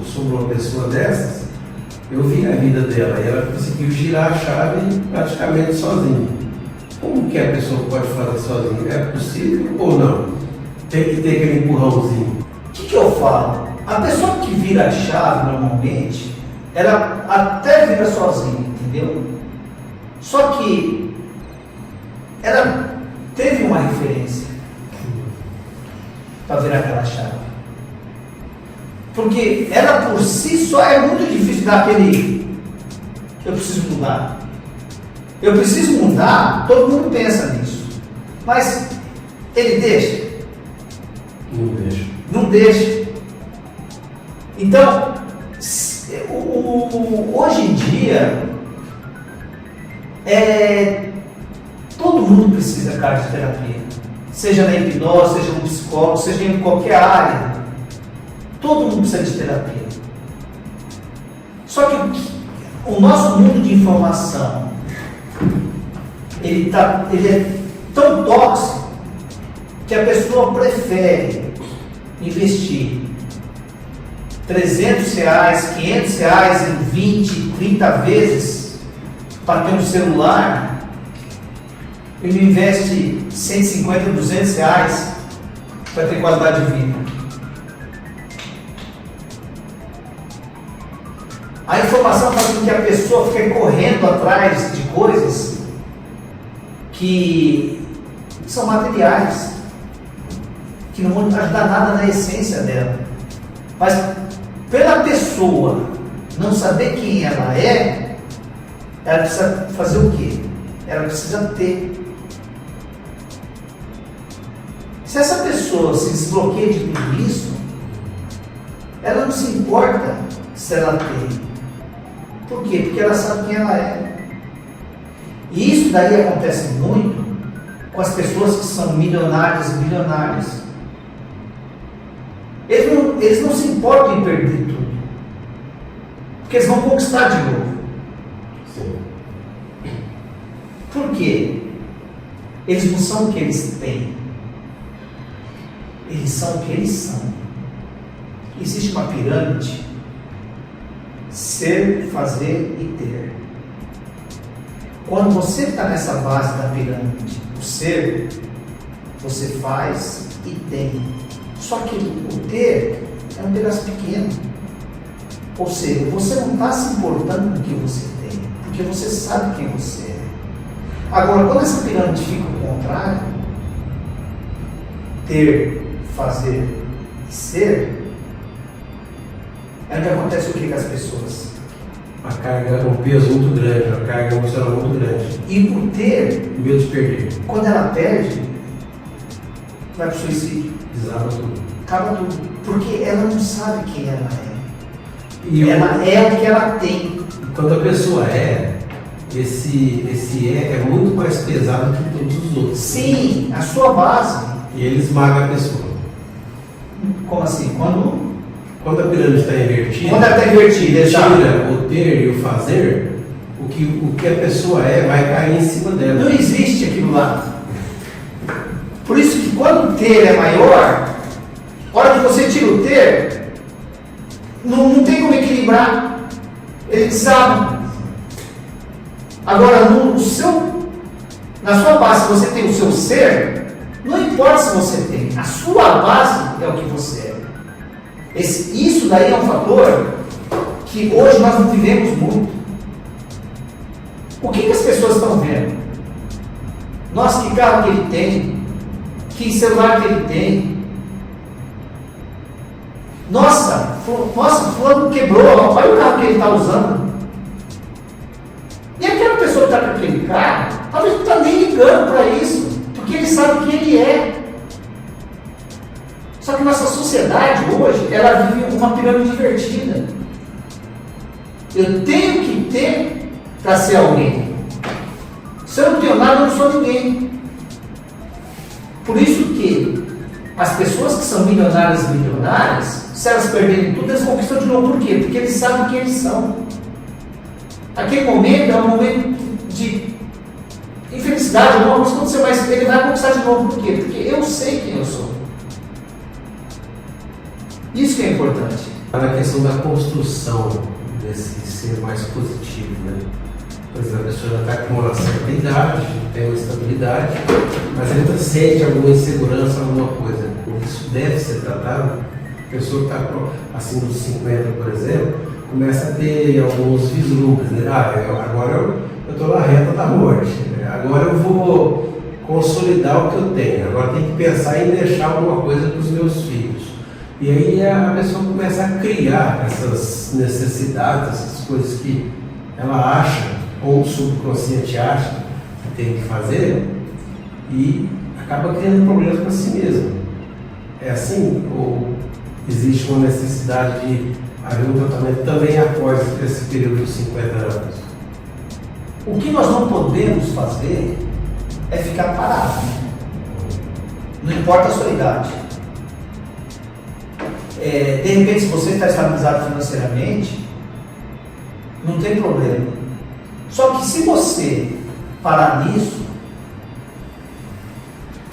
sobre uma pessoa dessas, eu vi a vida dela e ela conseguiu girar a chave praticamente sozinha. Como que a pessoa pode fazer sozinha? É possível ou não? Tem que ter aquele empurrãozinho. O que eu falo? A pessoa que vira a chave normalmente, ela até vira sozinha, entendeu? Só que ela teve uma referência para virar aquela chave. Porque ela por si só é muito difícil dar aquele eu preciso mudar. Eu preciso mudar, todo mundo pensa nisso. Mas ele deixa? Não deixa. Não deixa. Então, hoje em dia, todo mundo precisa, cara, de terapia. Seja na hipnose, seja no psicólogo, seja em qualquer área. Todo mundo precisa de terapia. Só que o nosso mundo de informação, ele é tão tóxico que a pessoa prefere investir R$300, R$500 em 20, 30 vezes para ter um celular. Ele investe R$150, R$200 para ter qualidade de vida. A informação faz com que a pessoa fique correndo atrás de coisas que são materiais, que não vão ajudar nada na essência dela. Mas pela pessoa não saber quem ela precisa fazer o quê? Ela precisa ter. Se essa pessoa se desbloqueia de tudo isso, ela não se importa se ela tem. Por quê? Porque ela sabe quem ela é. E isso daí acontece muito com as pessoas que são milionárias e bilionárias. Eles não se importam em perder tudo. Porque eles vão conquistar de novo. Sim. Por quê? Eles não são o que eles têm. Eles são o que eles são. Existe uma pirâmide: ser, fazer e ter. Quando você está nessa base da pirâmide, o ser, você faz e tem. Só que o ter é um pedaço pequeno. Ou seja, você não está se importando com o que você tem, porque você sabe quem você é. Agora, quando essa pirâmide fica ao contrário, ter, fazer e ser, é onde acontece o que com as pessoas? A carga, um peso muito grande, a carga emocional muito grande. E por ter, O medo de perder. quando ela perde, vai para o suicídio. Desaba tudo. Acaba tudo. Porque ela não sabe quem ela é. E Ela é o que ela tem. quando a pessoa esse é muito mais pesado que todos os outros. Sim, a sua base. E ele esmaga a pessoa. Como assim? Quando a pirâmide está invertida, Quando ela está invertida, exato. tira o ter e o fazer, o que a pessoa é vai cair em cima dela. Não existe aquilo lá. Por isso que quando o ter é maior, a hora que você tira o ter, não tem como equilibrar. Ele desaba. Agora, na sua base, se você tem o seu ser, não importa se você tem, a sua base é o que você é. Isso daí é um fator que hoje nós não vivemos muito. O que as pessoas estão vendo? Nossa, que carro que ele tem, que celular que ele tem. Nossa, fulano quebrou, olha o carro que ele está usando. E aquela pessoa que está com aquele carro, talvez não está nem ligando para isso, porque ele sabe quem ele é. Só que nossa sociedade hoje, ela vive uma pirâmide invertida. Eu tenho que ter para ser alguém. Se eu não tenho nada, eu não sou ninguém. Por isso que as pessoas que são milionárias e milionárias, se elas perderem tudo, eles conquistam de novo. Por quê? Porque eles sabem quem eles são. Aquele momento é um momento de infelicidade, alguma coisa aconteceu, mas ele vai conquistar de novo. Por quê? Porque eu sei quem eu sou. Isso que é importante. Na questão da construção desse ser mais positivo, né? Por exemplo, a pessoa já está com uma certa idade, tem uma estabilidade, mas ainda sente alguma insegurança, alguma coisa. Isso deve ser tratado. A pessoa que está acima dos 50, por exemplo, começa a ter alguns vislumbres, né? Agora eu estou na reta da morte, né? Agora eu vou consolidar o que eu tenho, agora tem que pensar em deixar alguma coisa para os meus filhos. E aí a pessoa começa a criar essas necessidades, essas coisas que ela acha, ou o subconsciente acha que tem que fazer, e acaba criando problemas para si mesma. É assim? Ou existe uma necessidade de haver um tratamento também após esse período dos 50 anos? O que nós não podemos fazer é ficar parado. Não importa a sua idade. De repente, se você está estabilizado financeiramente, não tem problema. Só que se você parar nisso,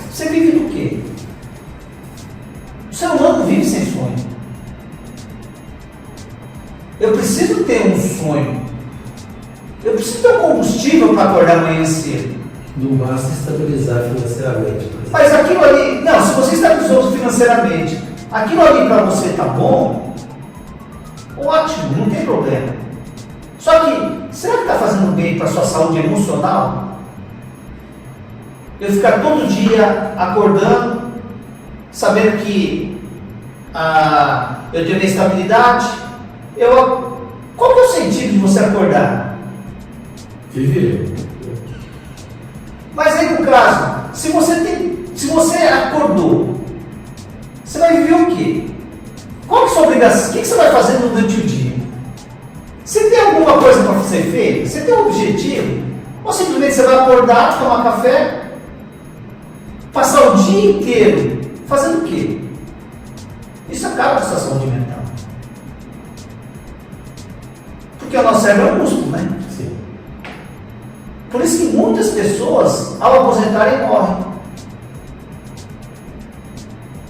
você vive do quê? O ser humano vive sem sonho. Eu preciso ter um sonho. Eu preciso ter um combustível para acordar amanhã cedo. Não basta estabilizar financeiramente. Mas aquilo ali, não, se você estabilizou financeiramente, aquilo ali para você está bom, ótimo, não tem problema. Só que, será que está fazendo bem para a sua saúde emocional? Eu ficar todo dia acordando, sabendo que eu tenho minha estabilidade, qual que é o sentido de você acordar? Viver. Mas aí no caso, se você acordou, você vai viver o quê? Qual que é a sua obrigação? O que você vai fazer durante o dia? Você tem alguma coisa para ser feita? Você tem um objetivo? Ou simplesmente você vai acordar, tomar café, passar o dia inteiro fazendo o quê? Isso acaba com a sua saúde mental. Porque o nosso cérebro é um músculo, né? Sim. Por isso que muitas pessoas, ao aposentarem, morrem.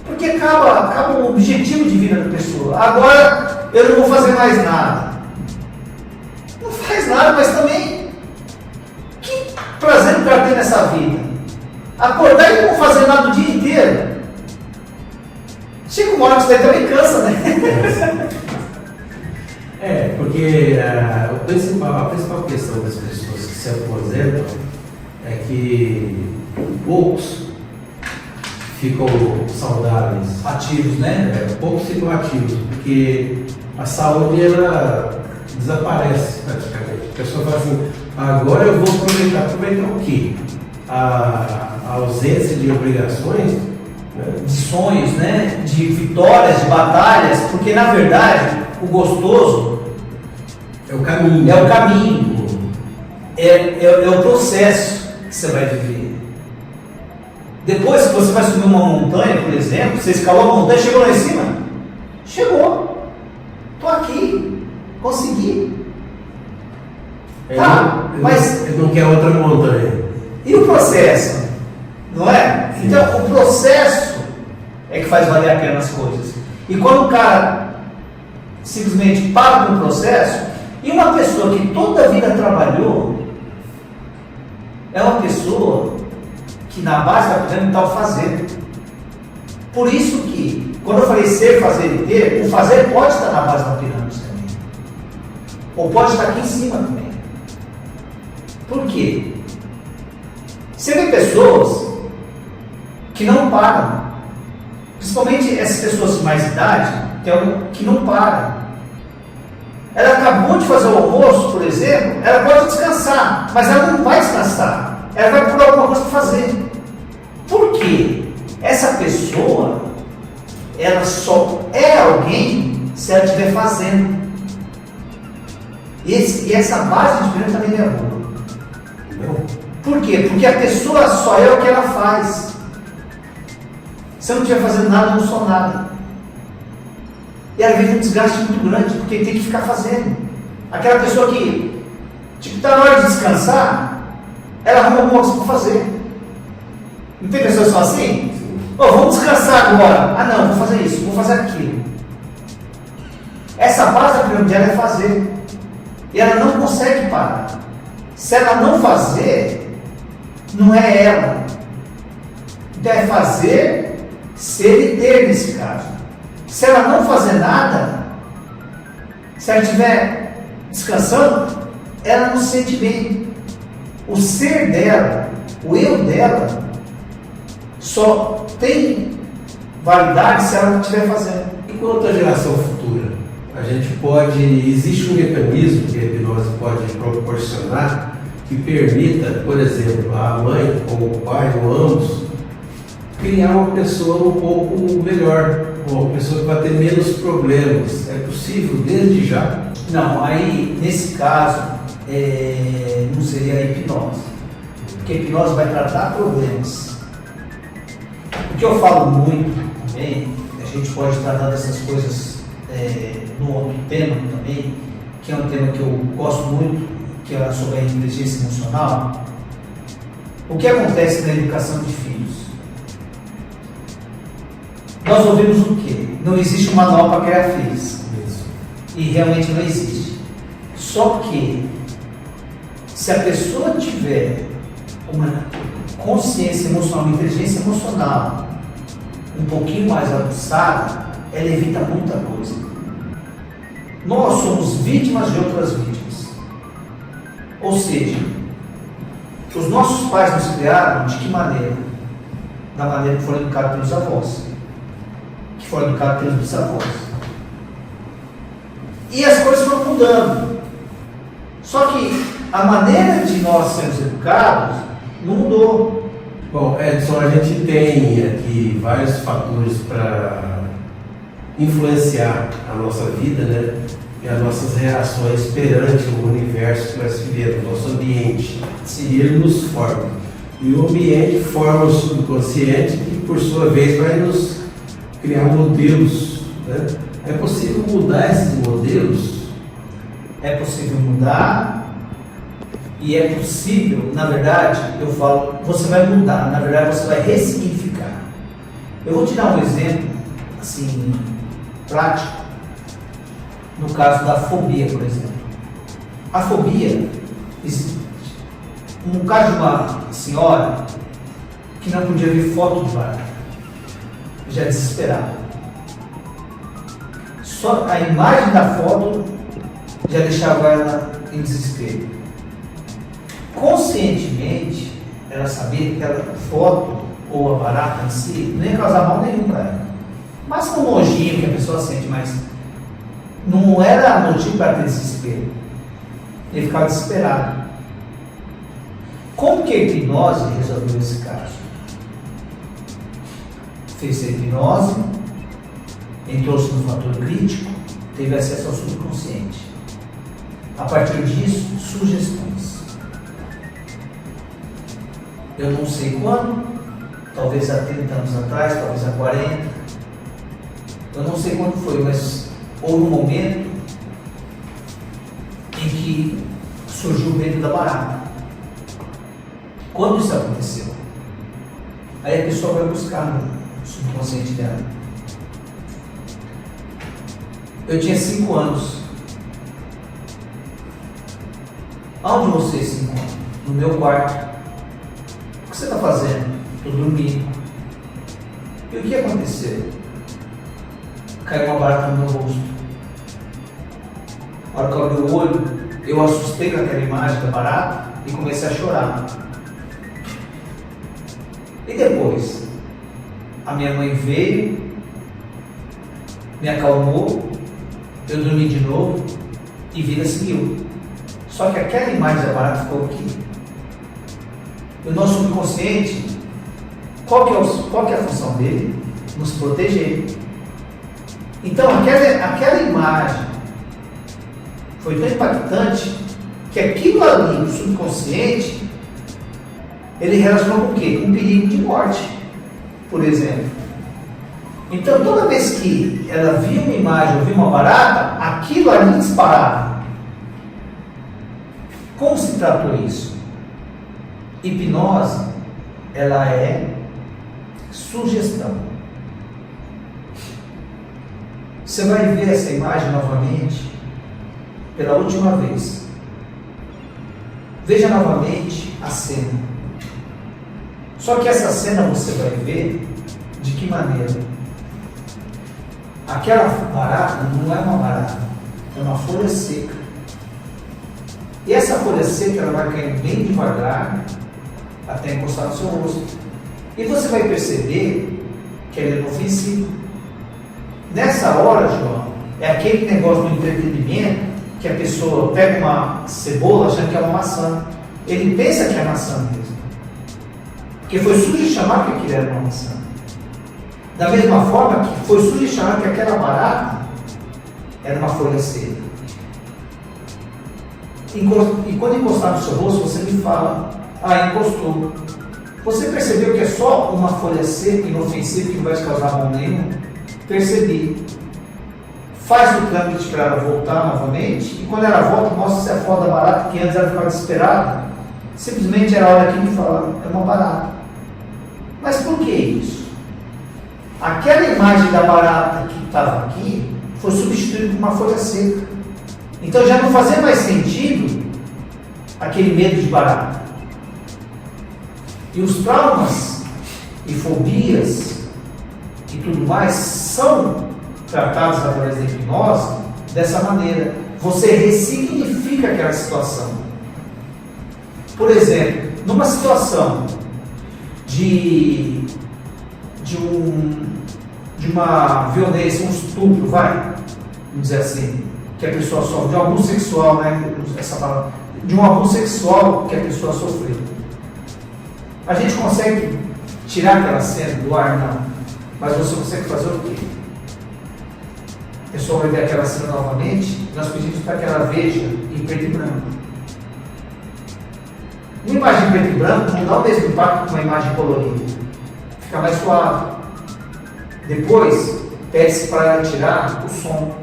Porque acaba o objetivo de vida da pessoa. Agora eu não vou fazer mais nada. Não faz nada, mas também que prazer que o cara tem nessa vida? Acordar e não fazer nada o dia inteiro. Chega uma hora que isso daí também cansa, né? Porque a principal questão das pessoas que se aposentam é que poucos ficam saudáveis. Ativos, né? Poucos ficam ativos, porque a saúde ela desaparece praticamente. A pessoa fala assim, agora eu vou aproveitar o quê? A ausência de obrigações, né? De sonhos, né? De vitórias, de batalhas, porque na verdade o gostoso é o caminho. É o caminho. É o processo que você vai viver. Depois que você vai subir uma montanha, por exemplo, você escalou a montanha, chegou lá em cima, Chegou. Estou aqui. Consegui. Mas ele não quer outra montanha. E o processo? Não é? Sim. Então, o processo é que faz valer a pena as coisas. E quando o cara simplesmente para com o processo, e uma pessoa que toda a vida trabalhou, é uma pessoa que na base da pirâmide está o fazer. Por isso que, quando eu falei ser, fazer e ter, o fazer pode estar na base da pirâmide também. Ou pode estar aqui em cima também. Por quê? Você vê pessoas que não param. Principalmente essas pessoas de mais idade, tem algum que não param. Ela acabou de fazer o almoço, por exemplo, ela pode descansar, mas ela não vai descansar. Ela vai procurar alguma coisa para fazer. Por quê? Essa pessoa, ela só é alguém se ela estiver fazendo. E essa base de pirâmide também é boa. Por quê? Porque a pessoa só é o que ela faz. Se eu não estiver fazendo nada, eu não sou nada. E ela vive um desgaste muito grande, porque tem que ficar fazendo. Aquela pessoa que, está na hora de descansar, ela arruma alguma coisa para fazer. Não tem pessoas que são assim? Vamos descansar agora. Ah não, vou fazer isso, vou fazer aquilo. Essa base da pirâmide dela é fazer. E ela não consegue parar. Se ela não fazer, não é ela. Então é fazer, ser e ter nesse caso. Se ela não fazer nada, se ela estiver descansando, ela não se sente bem. O ser dela, o eu dela, só tem validade se ela estiver fazendo. Enquanto a geração futura, a gente pode, existe um mecanismo que a hipnose pode proporcionar que permita, por exemplo, a mãe ou o pai ou ambos criar uma pessoa um pouco melhor, uma pessoa que vai ter menos problemas. É possível desde já? Não, aí nesse caso não seria a hipnose, porque a hipnose vai tratar problemas. O que eu falo muito também, a gente pode tratar dessas coisas no outro tema também, que é um tema que eu gosto muito, que é sobre a inteligência emocional. O que acontece na educação de filhos? Nós ouvimos o quê? Não existe um manual para criar filhos. Isso. E realmente não existe. Só que, se a pessoa tiver uma consciência emocional, uma inteligência emocional um pouquinho mais aguçada, ela evita muita coisa. Nós somos vítimas de outras vítimas. Ou seja, os nossos pais nos criaram de que maneira? Da maneira que foram educados pelos avós, que foram educados pelos bisavós. E as coisas foram mudando. Só que a maneira de nós sermos educados não mudou. Bom, Edson, a gente tem aqui vários fatores para influenciar a nossa vida, né? E as nossas reações perante o universo que nós vivemos, o nosso ambiente. E ele nos forma. E o ambiente forma o subconsciente, que por sua vez vai nos criar modelos, né? É possível mudar esses modelos? É possível mudar. E é possível, na verdade, eu falo, você vai mudar, na verdade você vai ressignificar. Eu vou te dar um exemplo, assim, prático, no caso da fobia, por exemplo. A fobia existe. No caso de uma senhora que não podia ver foto de barco, já desesperada. Só a imagem da foto já deixava ela em desespero. Conscientemente, ela sabia que aquela foto ou a barata em si não ia causar mal nenhum para ela. Mas com o nojinho que a pessoa sente, mas não era motivo para ter desespero. Ele ficava desesperado. Como que a hipnose resolveu esse caso? Fez a hipnose, entrou-se no fator crítico, teve acesso ao subconsciente. A partir disso, sugestões. Eu não sei quando, talvez há 30 anos atrás, talvez há 40. Eu não sei quando foi, mas houve um momento em que surgiu o medo da barata. Quando isso aconteceu? Aí a pessoa vai buscar no subconsciente dela. Eu tinha 5 anos. Aonde você 5 anos? No meu quarto. O que você está fazendo? Estou dormindo. E o que aconteceu? Caiu uma barata no meu rosto. Na hora que eu abri o olho, eu assustei com aquela imagem da barata e comecei a chorar. E depois, a minha mãe veio, me acalmou, eu dormi de novo e vida seguiu. Só que aquela imagem da barata ficou aqui. O nosso subconsciente, qual que é a função dele? Nos proteger. Então aquela imagem foi tão impactante que aquilo ali, o subconsciente, ele relacionou com o quê? Com um perigo de morte, por exemplo. Então toda vez que ela via uma imagem ou via uma barata, aquilo ali disparava. Como se tratou isso? Hipnose, ela é sugestão. Você vai ver essa imagem novamente pela última vez. Veja novamente a cena. Só que essa cena você vai ver de que maneira? Aquela barata não é uma barata, é uma folha seca. E essa folha seca ela vai cair bem devagar até encostar no seu rosto. E você vai perceber que ela é inofensiva. Nessa hora, João, é aquele negócio do entretenimento que a pessoa pega uma cebola achando que é uma maçã. Ele pensa que é maçã mesmo. Porque foi sugestionado que aquilo era uma maçã. Da mesma forma que foi sugestionado que aquela barata era uma folha seca. E quando encostar no seu rosto, você me fala, encostou. Você percebeu que é só uma folha seca, inofensiva, que não vai te causar mal nenhum? Percebi. Faz o trâmite para ela voltar novamente, e quando ela volta, mostra se a foto da barata, que antes ela ficava desesperada. Simplesmente ela olha aqui e fala, é uma barata. Mas por que isso? Aquela imagem da barata que estava aqui, foi substituída por uma folha seca. Então já não fazia mais sentido aquele medo de barata. E os traumas e fobias e tudo mais são tratados através da hipnose dessa maneira. Você ressignifica aquela situação. Por exemplo, numa situação de uma violência, um estupro, vamos dizer assim, que a pessoa sofre, de um abuso sexual, né? Essa palavra, de um abuso sexual que a pessoa sofreu. A gente consegue tirar aquela cena do ar? Não. Mas você consegue fazer o quê? A pessoa vai ver aquela cena novamente, nós pedimos para que ela veja em preto e branco. Uma imagem em preto e branco não dá o mesmo impacto que uma imagem colorida. Fica mais suave. Depois, pede-se para ela tirar o som.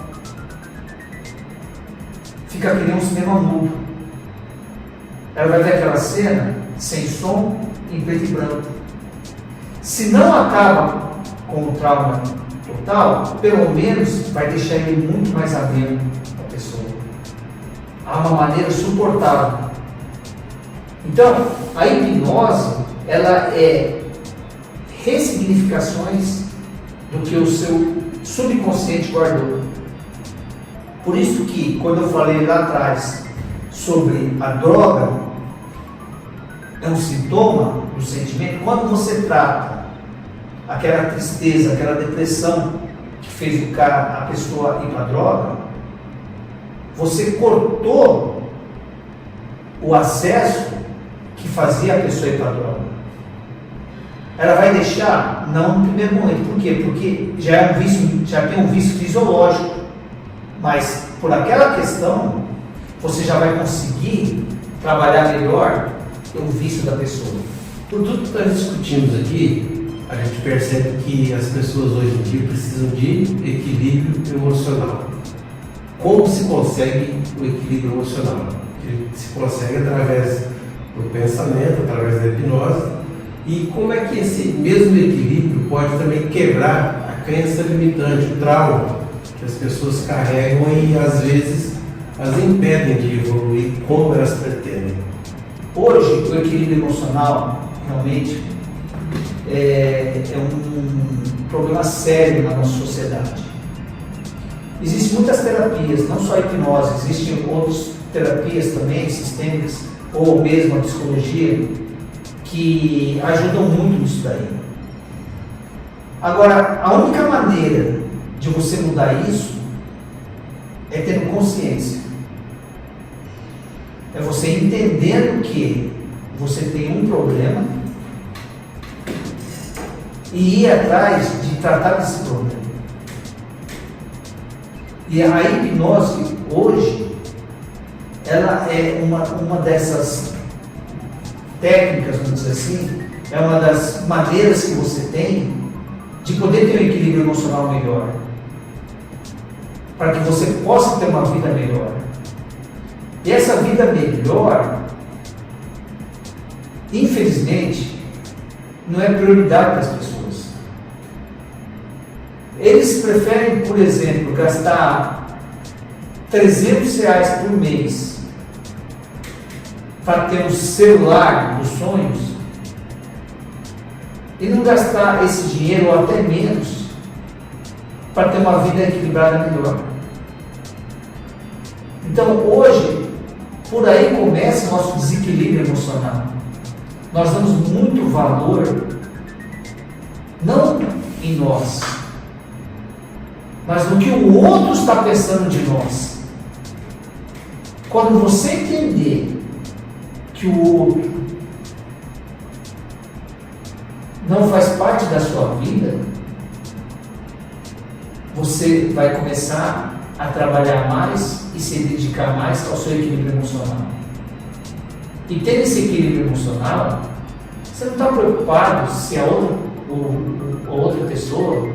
Fica que nem um cinema mudo. Ela vai ver aquela cena sem som, em preto e branco. Se não acaba com o trauma total, pelo menos vai deixar ele muito mais ameno a pessoa. Há uma maneira suportável. Então, a hipnose, ela é ressignificações do que o seu subconsciente guardou. Por isso que, quando eu falei lá atrás sobre a droga, é um sintoma do sentimento. Quando você trata aquela tristeza, aquela depressão que fez a pessoa ir para a droga, você cortou o acesso que fazia a pessoa ir para a droga. Ela vai deixar? Não no primeiro momento. Por quê? Porque já tem um vício fisiológico. Mas por aquela questão, você já vai conseguir trabalhar melhor o vício da pessoa. Por tudo que nós discutimos aqui, a a gente percebe que as pessoas hoje em dia precisam de equilíbrio emocional. Como se consegue o equilíbrio emocional? Ele se consegue através do pensamento, através da hipnose. E como é que esse mesmo equilíbrio pode também quebrar a crença limitante, o trauma que as pessoas carregam e às vezes as impedem de evoluir como elas pretendem? Hoje, o equilíbrio emocional realmente é um problema sério na nossa sociedade. Existem muitas terapias, não só a hipnose, existem outras terapias também, sistêmicas, ou mesmo a psicologia, que ajudam muito nisso daí. Agora, a única maneira de você mudar isso é tendo consciência. É você entendendo que você tem um problema e ir atrás de tratar desse problema. E a hipnose, hoje, ela é uma dessas técnicas, vamos dizer assim, é uma das maneiras que você tem de poder ter um equilíbrio emocional melhor, para que você possa ter uma vida melhor. E essa vida melhor, infelizmente, não é prioridade das pessoas. Eles preferem, por exemplo, gastar R$300 por mês para ter um celular dos sonhos e não gastar esse dinheiro ou até menos para ter uma vida equilibrada melhor. Então hoje, por aí começa o nosso desequilíbrio emocional. Nós damos muito valor não em nós, mas no que o outro está pensando de nós. Quando você entender que o outro não faz parte da sua vida, você vai começar a trabalhar mais e se dedicar mais ao seu equilíbrio emocional. E tendo esse equilíbrio emocional, você não está preocupado se a outra pessoa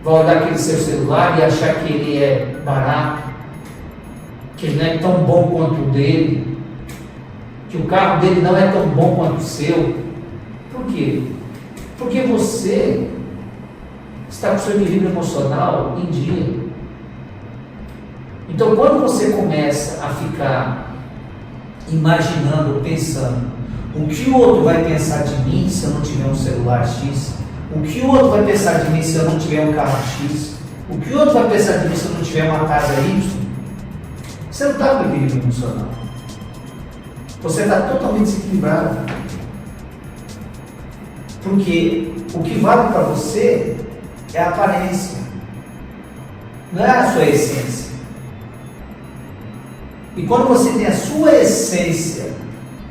vai olhar aquele seu celular e achar que ele é barato, que ele não é tão bom quanto o dele, que o carro dele não é tão bom quanto o seu. Por quê? Porque você está com o seu equilíbrio emocional em dia. Então, quando você começa a ficar imaginando, pensando, o que o outro vai pensar de mim se eu não tiver um celular X? O que o outro vai pensar de mim se eu não tiver um carro X? O que o outro vai pensar de mim se eu não tiver uma casa Y? Você não está com equilíbrio emocional. Você está totalmente desequilibrado. Porque o que vale para você é a aparência, não é a sua essência. E quando você tem a sua essência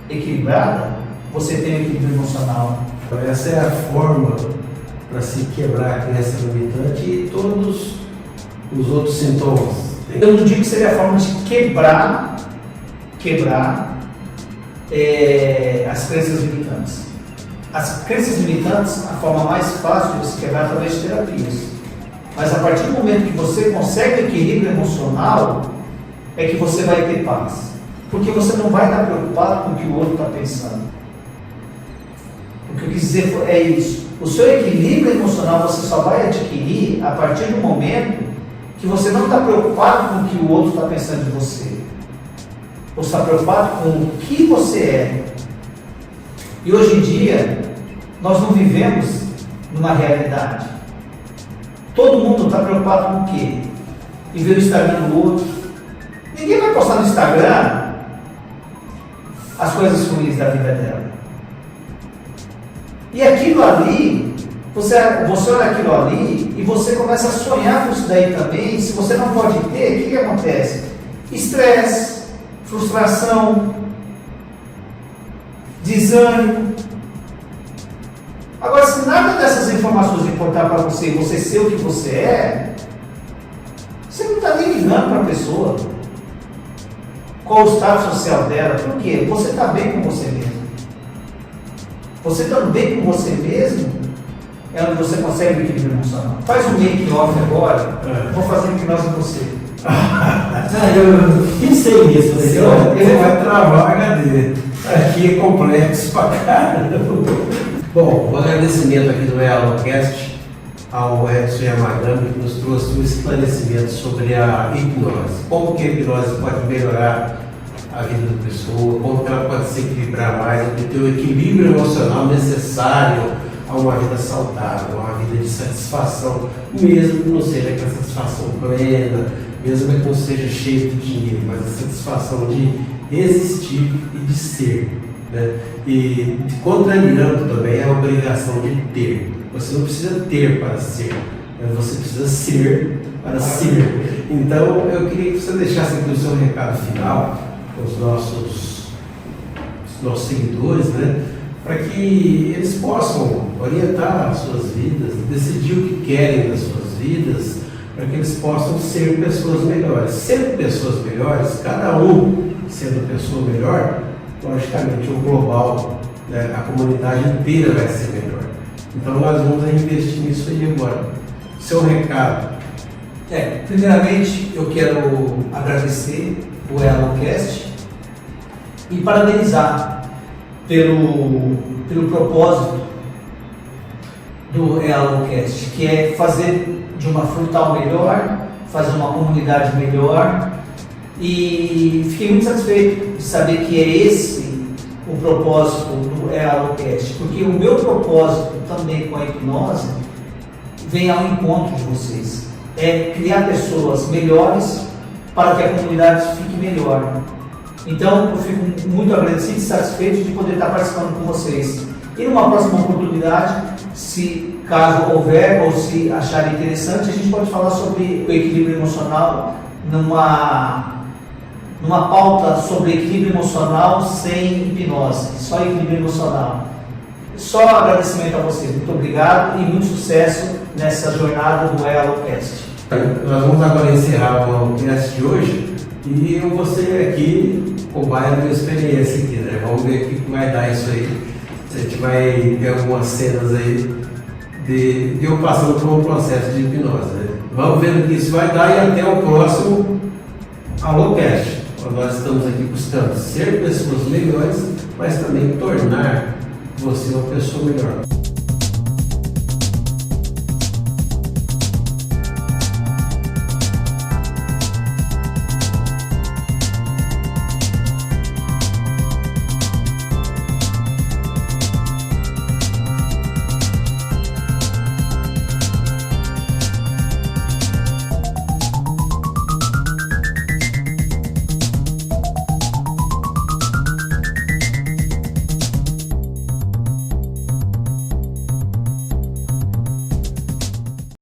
equilibrada, você tem um equilíbrio emocional. Essa é a forma para se quebrar a crença limitante e todos os outros sintomas. Eu não digo que seria a forma de quebrar as crenças limitantes. As crenças limitantes, a forma mais fácil de se quebrar é através de terapias. Mas a partir do momento que você consegue o equilíbrio emocional, é que você vai ter paz. Porque você não vai estar preocupado com o que o outro está pensando. O que eu quis dizer é isso. O seu equilíbrio emocional você só vai adquirir a partir do momento que você não está preocupado com o que o outro está pensando de você. Você está preocupado com o que você é. E hoje em dia, nós não vivemos numa realidade. Todo mundo está preocupado com o quê? Em ver o Instagram do outro. Ninguém vai postar no Instagram as coisas ruins da vida dela. E aquilo ali, você olha aquilo ali e você começa a sonhar com isso daí também. Se você não pode ter, o que acontece? Estresse, frustração, desânimo. Agora, se nada dessas informações importar para você e você ser o que você é, você não está nem ligando para a pessoa. Qual o estado social dela? Por quê? Você está bem com você mesmo. Você estando bem com você mesmo, você não está preocupado com o que o outro está pensando de você. Você está preocupado com o que você é. E aquilo ali, você olha aquilo ali e você começa a sonhar com isso daí também. Se você não pode ter, o que acontece? Estresse, frustração, desânimo. Agora, se nada dessas informações importar para você e você ser o que você é, você não está nem ligando para a pessoa. Qual o estado social dela? Por quê? Você está bem com você mesmo. Você está bem com você mesmo. é onde você consegue o equilíbrio emocional. Faz um make-off agora, vou fazer hipnose em você. Eu pensei nisso, ele vai travar a HD. Aqui é complexo pra caramba. Bom, o agradecimento aqui do EALOcast ao Edson Yamagami, que nos trouxe um esclarecimento sobre a hipnose. Como que a hipnose pode melhorar a vida da pessoa, como que ela pode se equilibrar mais, ter o equilíbrio emocional necessário a uma vida saudável, a uma vida de satisfação, mesmo que não seja aquela satisfação plena, mesmo que não seja cheio de dinheiro, mas a satisfação de existir e de ser. Né? E contrariando também a obrigação de ter. Você não precisa ter para ser, mas você precisa ser para ser. Então eu queria que você deixasse aqui o seu recado final para os nossos seguidores, né? Para que eles possam orientar as suas vidas, decidir o que querem das suas vidas, para que eles possam ser pessoas melhores. Sendo pessoas melhores, cada um sendo pessoa melhor, logicamente o global, né, a comunidade inteira vai ser melhor. Então nós vamos investir nisso aí agora. Seu recado. Primeiramente eu quero agradecer o EALOcast e parabenizar pelo propósito do EALOcast, que é fazer de uma frutal melhor, fazer uma comunidade melhor, e fiquei muito satisfeito de saber que é esse o propósito do EALOcast, porque o meu propósito também com a hipnose vem ao encontro de vocês, é criar pessoas melhores para que a comunidade fique melhor. Então eu fico muito agradecido e satisfeito de poder estar participando com vocês. E numa próxima oportunidade, se caso houver ou se acharem interessante, a gente pode falar sobre o equilíbrio emocional numa pauta sobre equilíbrio emocional sem hipnose, só equilíbrio emocional. Só agradecimento a vocês, muito obrigado e muito sucesso nessa jornada do EALOcast. Nós vamos agora encerrar o cast de hoje e eu vou ser aqui cobaia da minha experiência aqui, né? Vamos ver o que vai dar isso aí. A gente vai ter algumas cenas aí de eu passando por um processo de hipnose, né? Vamos ver o que isso vai dar e até o próximo ALOcast. Nós estamos aqui buscando ser pessoas melhores, mas também tornar você uma pessoa melhor.